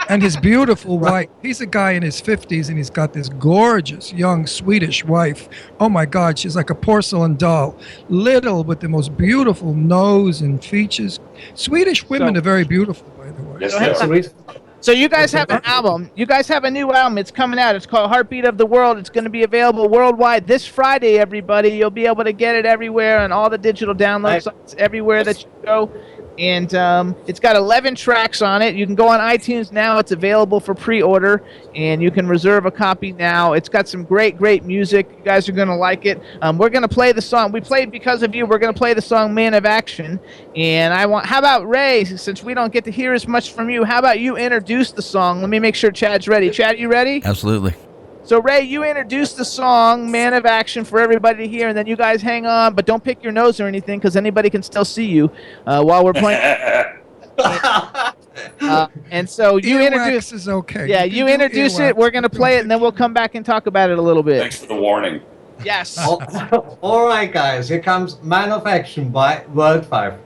And his beautiful wife. He's a guy in his 50s, and he's got this gorgeous young Swedish wife. Oh my God, she's like a porcelain doll, little with the most beautiful nose and features. Swedish women are very beautiful, by the way. Yes, So you guys have an album. You guys have a new album. It's coming out. It's called Heartbeat of the World. It's going to be available worldwide this Friday, everybody. You'll be able to get it everywhere on all the digital download sites, everywhere that you go. And it's got 11 tracks on it. You can go on iTunes now. It's available for pre-order, and you can reserve a copy now. It's got some great, great music. You guys are going to like it. We're going to play the song. We played Because of You. We're going to play the song Man of Action. And how about Ray, since we don't get to hear as much from you, how about you introduce the song? Let me make sure Chad's ready. Chad, you ready? Absolutely. So, Ray, you introduce the song, Man of Action, for everybody to hear, and then you guys hang on, but don't pick your nose or anything, because anybody can still see you while we're playing. And so you introduce... is okay. Yeah, you introduce it, we're going to play it, and then we'll come back and talk about it a little bit. Thanks for the warning. Yes. All right, guys, here comes Man of Action by World5.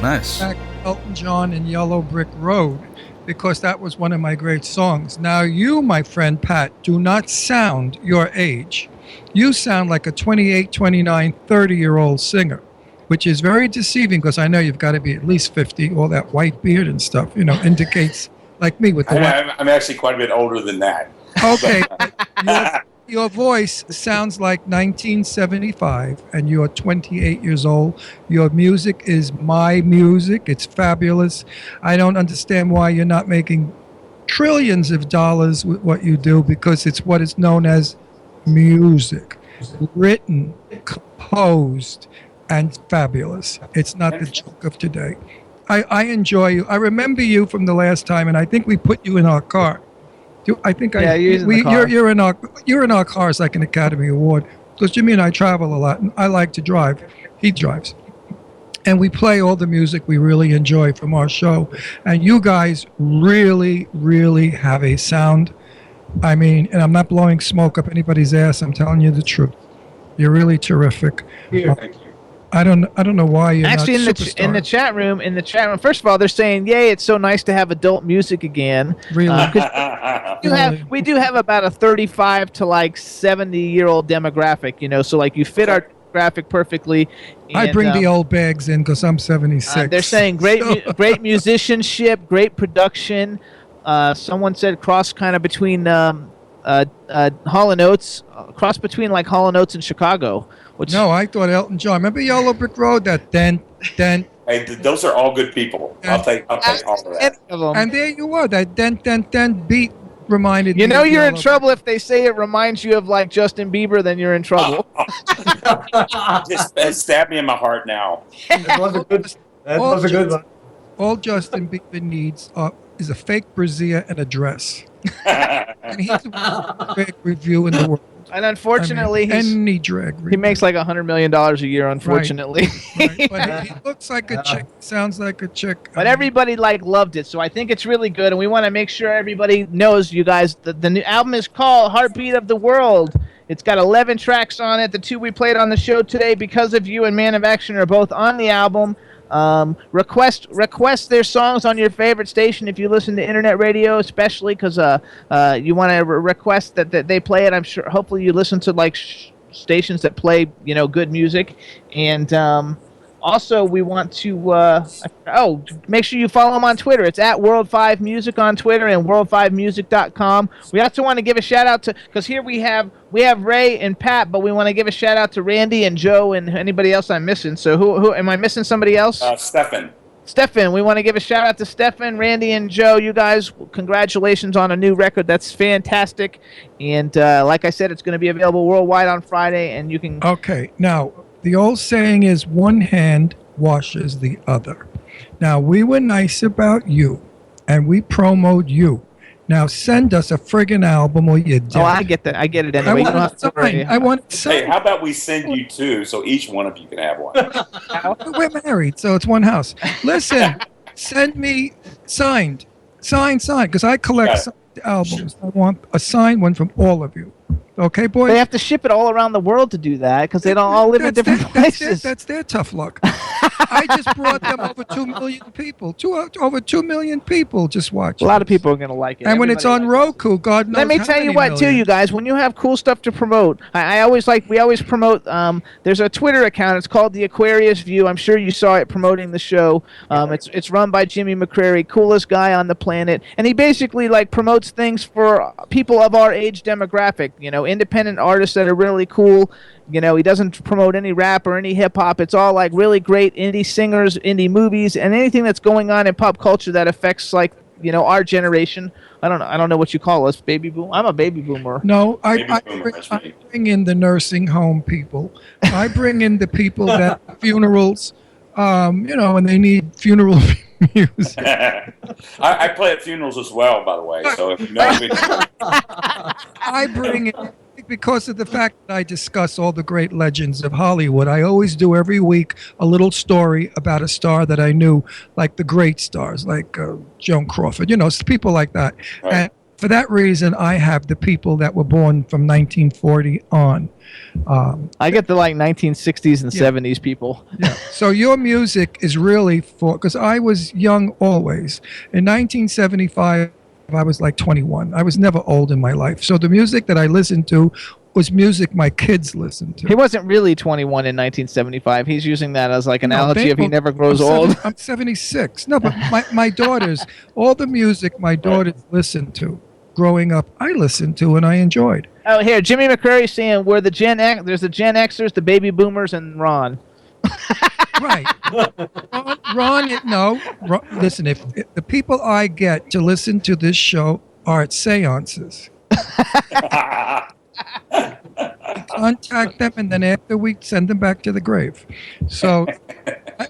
Nice. Back Elton John and Yellow Brick Road, because that was one of my great songs. Now you, my friend Pat, do not sound your age. You sound like a 28, 29, 30-year-old singer, which is very deceiving, because I know you've got to be at least 50. All that white beard and stuff, indicates, like me with the white. I'm actually quite a bit older than that. Okay. Your voice sounds like 1975, and you're 28 years old. Your music is my music. It's fabulous. I don't understand why you're not making trillions of dollars with what you do, because it's what is known as music. Written, composed, and fabulous. It's not the joke of today. I enjoy you. I remember you from the last time, and I think we put you in our car. Yeah, you're in the car. You're in our car as like an Academy Award, because Jimmy and I travel a lot, and I like to drive. He drives. And we play all the music we really enjoy from our show. And you guys really, really have a sound. I mean, and I'm not blowing smoke up anybody's ass. I'm telling you the truth. You're really terrific. Thank you. I don't know why you're Actually, not in the chat room, first of all, they're saying, "Yay! It's so nice to have adult music again." Really? We do have about a 35 to like 70-year-old demographic, so like you fit our graphic perfectly. I bring the old bags in because I'm 76. They're saying great musicianship, great production. Someone said cross kind of between Hall & Oates, cross between like Hall & Oates and Chicago. No, I thought Elton John. Remember Yellow Brick Road? That then. Hey, those are all good people. I'll take all of that. And there you are. That then beat reminded me. You're in Yellow trouble if they say it reminds you of like Justin Bieber. Then you're in trouble. Just stab me in my heart now. That was a good one. All Justin Bieber needs is a fake brassiere and a dress. And he's the big review in the world. And unfortunately, any drag he makes like $100 million a year. Unfortunately, right. But he looks like a chick, sounds like a chick. But everybody loved it, so I think it's really good, and we want to make sure everybody knows, you guys. The new album is called "Heartbeat of the World." It's got 11 tracks on it. The 2 we played on the show today, "Because of You" and "Man of Action," are both on the album. Request their songs on your favorite station if you listen to internet radio, especially because you want to request that they play it. I'm sure, hopefully, you listen to like stations that play good music, and also we want to make sure you follow them on Twitter. It's at World5 Music on Twitter and world5music.com. We also want to give a shout out to, because here we have Ray and Pat, but we want to give a shout out to Randy and Joe and anybody else I'm missing. So who am I missing? Somebody else? Stefan. We want to give a shout out to Stefan, Randy, and Joe. You guys, congratulations on a new record. That's fantastic. And like I said, it's going to be available worldwide on Friday, and you can. Okay, now the old saying is one hand washes the other. Now we were nice about you, and we promoted you. Now send us a friggin' album or you're dead. Oh, I get that. I get it anyway. I want it signed. Hey, how about we send you 2 so each one of you can have one? We're married, so it's one house. Listen, send me signed, because I collect signed albums. I want a signed one from all of you. Okay, boys? They have to ship it all around the world to do that because they don't all live in different places. That's their tough luck. I just brought them over 2 million people. Over 2 million people just watch. A lot of people are going to like it. And when it's on Roku, God knows. Let me tell you what, too, you guys. When you have cool stuff to promote, we always promote. There's a Twitter account. It's called The Aquarius View. I'm sure you saw it promoting the show. It's run by Jimmy McCrary, coolest guy on the planet, and he basically promotes things for people of our age demographic. Independent artists that are really cool. He doesn't promote any rap or any hip hop. It's all like really great indie singers, indie movies, and anything that's going on in pop culture that affects our generation. I don't know what you call us, baby boom. I'm a baby boomer. No, I bring in the nursing home people. I bring in the people that funerals, and they need funeral music. I play at funerals as well, by the way. So if you know me. I bring it because of the fact that I discuss all the great legends of Hollywood. I always do every week a little story about a star that I knew, like the great stars, like Joan Crawford, people like that. Right. And for that reason, I have the people that were born from 1940 on. I get the 1960s and 70s people. Yeah. So your music is really because I was young always. In 1975, I was like 21. I was never old in my life. So the music that I listened to was music my kids listened to. He wasn't really 21 in 1975. He's using that as like an analogy of he never grows old. I'm 76. No, but my daughters, all the music my daughters listened to growing up, I listened to and I enjoyed. Oh, here, Jimmy McCrary saying there's the Gen Xers, the baby boomers, and Ron. Right. Ron, listen, if the people I get to listen to this show are at seances. Contact them, and then after we send them back to the grave. So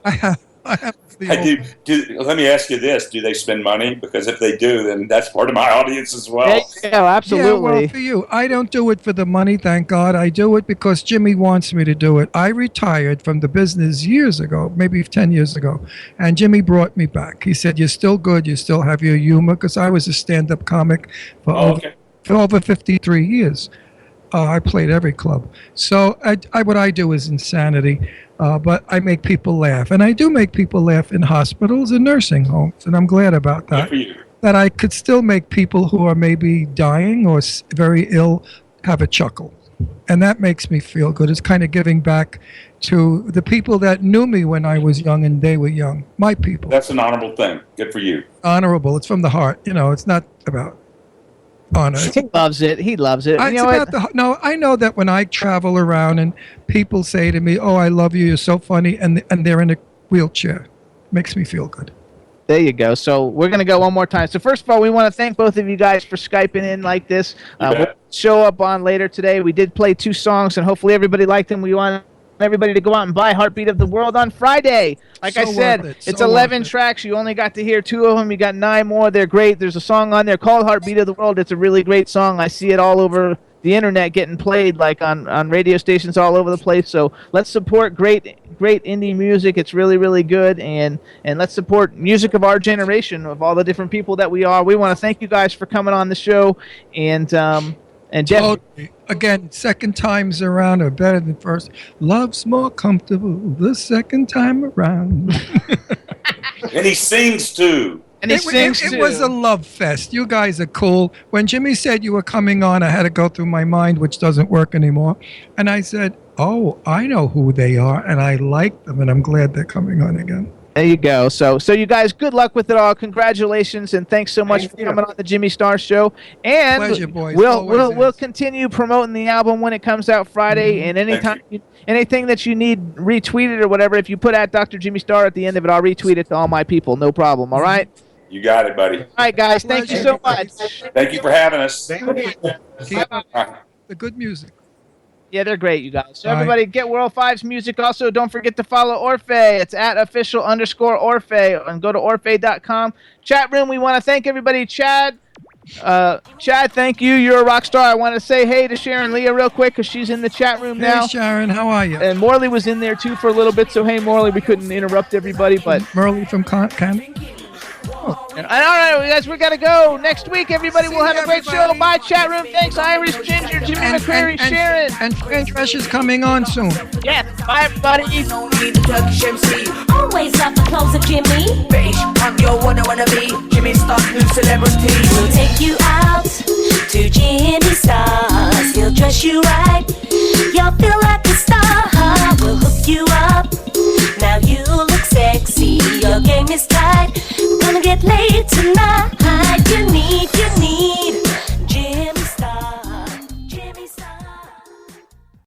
I have Let me ask you this: do they spend money? Because if they do, then that's part of my audience as well. Yeah, absolutely. Yeah, well, for you, I don't do it for the money, thank God. I do it because Jimmy wants me to do it. I retired from the business years ago, maybe 10 years ago, and Jimmy brought me back. He said, "You're still good. You still have your humor," because I was a stand-up comic for over 53 years. I played every club. So what I do is insanity, but I make people laugh. And I do make people laugh in hospitals and nursing homes, and I'm glad about that. Good for you. That I could still make people who are maybe dying or very ill have a chuckle. And that makes me feel good. It's kind of giving back to the people that knew me when I was young and they were young, my people. That's an honorable thing. Good for you. Honorable. It's from the heart. It's not about honor. He loves it. He loves it. I know that when I travel around and people say to me, "Oh, I love you. You're so funny," and they're in a wheelchair, makes me feel good. There you go. So we're going to go one more time. So first of all, we want to thank both of you guys for Skyping in like this. We'll show up on later today. We did play 2 songs, and hopefully everybody liked them. We want everybody to go out and buy Heartbeat of the World on Friday. Like I said, it's 11 tracks. You only got to hear 2 of them. You got 9 more. They're great. There's a song on there called Heartbeat of the World. It's a really great song. I see it all over the internet getting played, like on radio stations all over the place. So let's support great indie music. It's really, really good. And let's support music of our generation, of all the different people that we are. We want to thank you guys for coming on the show. And Jeff. Totally. Again, second times around are better than first. Love's more comfortable the second time around. And he sings too. And it was a love fest. You guys are cool. When Jimmy said you were coming on, I had to go through my mind, which doesn't work anymore. And I said, "Oh, I know who they are, and I like them, and I'm glad they're coming on again." There you go. So you guys, good luck with it all. Congratulations, and thanks so much for coming on the Jimmy Star Show. And pleasure, boys. We'll continue promoting the album when it comes out Friday. And anything that you need retweeted or whatever, if you put at Dr. Jimmy Star at the end of it, I'll retweet it to all my people. No problem. All right. You got it, buddy. All right, guys. Thank you so much. Thank you for having us. Keep up the good music. Yeah, they're great, you guys. So everybody, get World 5's music. Also, don't forget to follow Orfeh. It's at @official_Orfeh, and go to Orfeh.com. Chat room, we want to thank everybody. Chad, thank you. You're a rock star. I want to say hey to Sharon Leah real quick because she's in the chat room now. Hey, Sharon, how are you? And Morley was in there, too, for a little bit. So, hey, Morley, we couldn't interrupt everybody. But Morley from Canada. And all right, guys, we got to go. Next week, everybody will have a great show. Bye, chat room. Thanks, Irish Ginger, Jimmy McCreary, Sharon. And French Rush is coming on soon. Yeah, bye, everybody. No need the Turkish MC. Always love the clothes of Jimmy. Bitch, I'm your wanna be. Jimmy Star's new celebrity. We'll take you out to Jimmy Stars. He'll dress you right. You'll feel like a star. We'll hook you up. Now you look sexy. Your game is tight. Gonna get laid tonight. You need your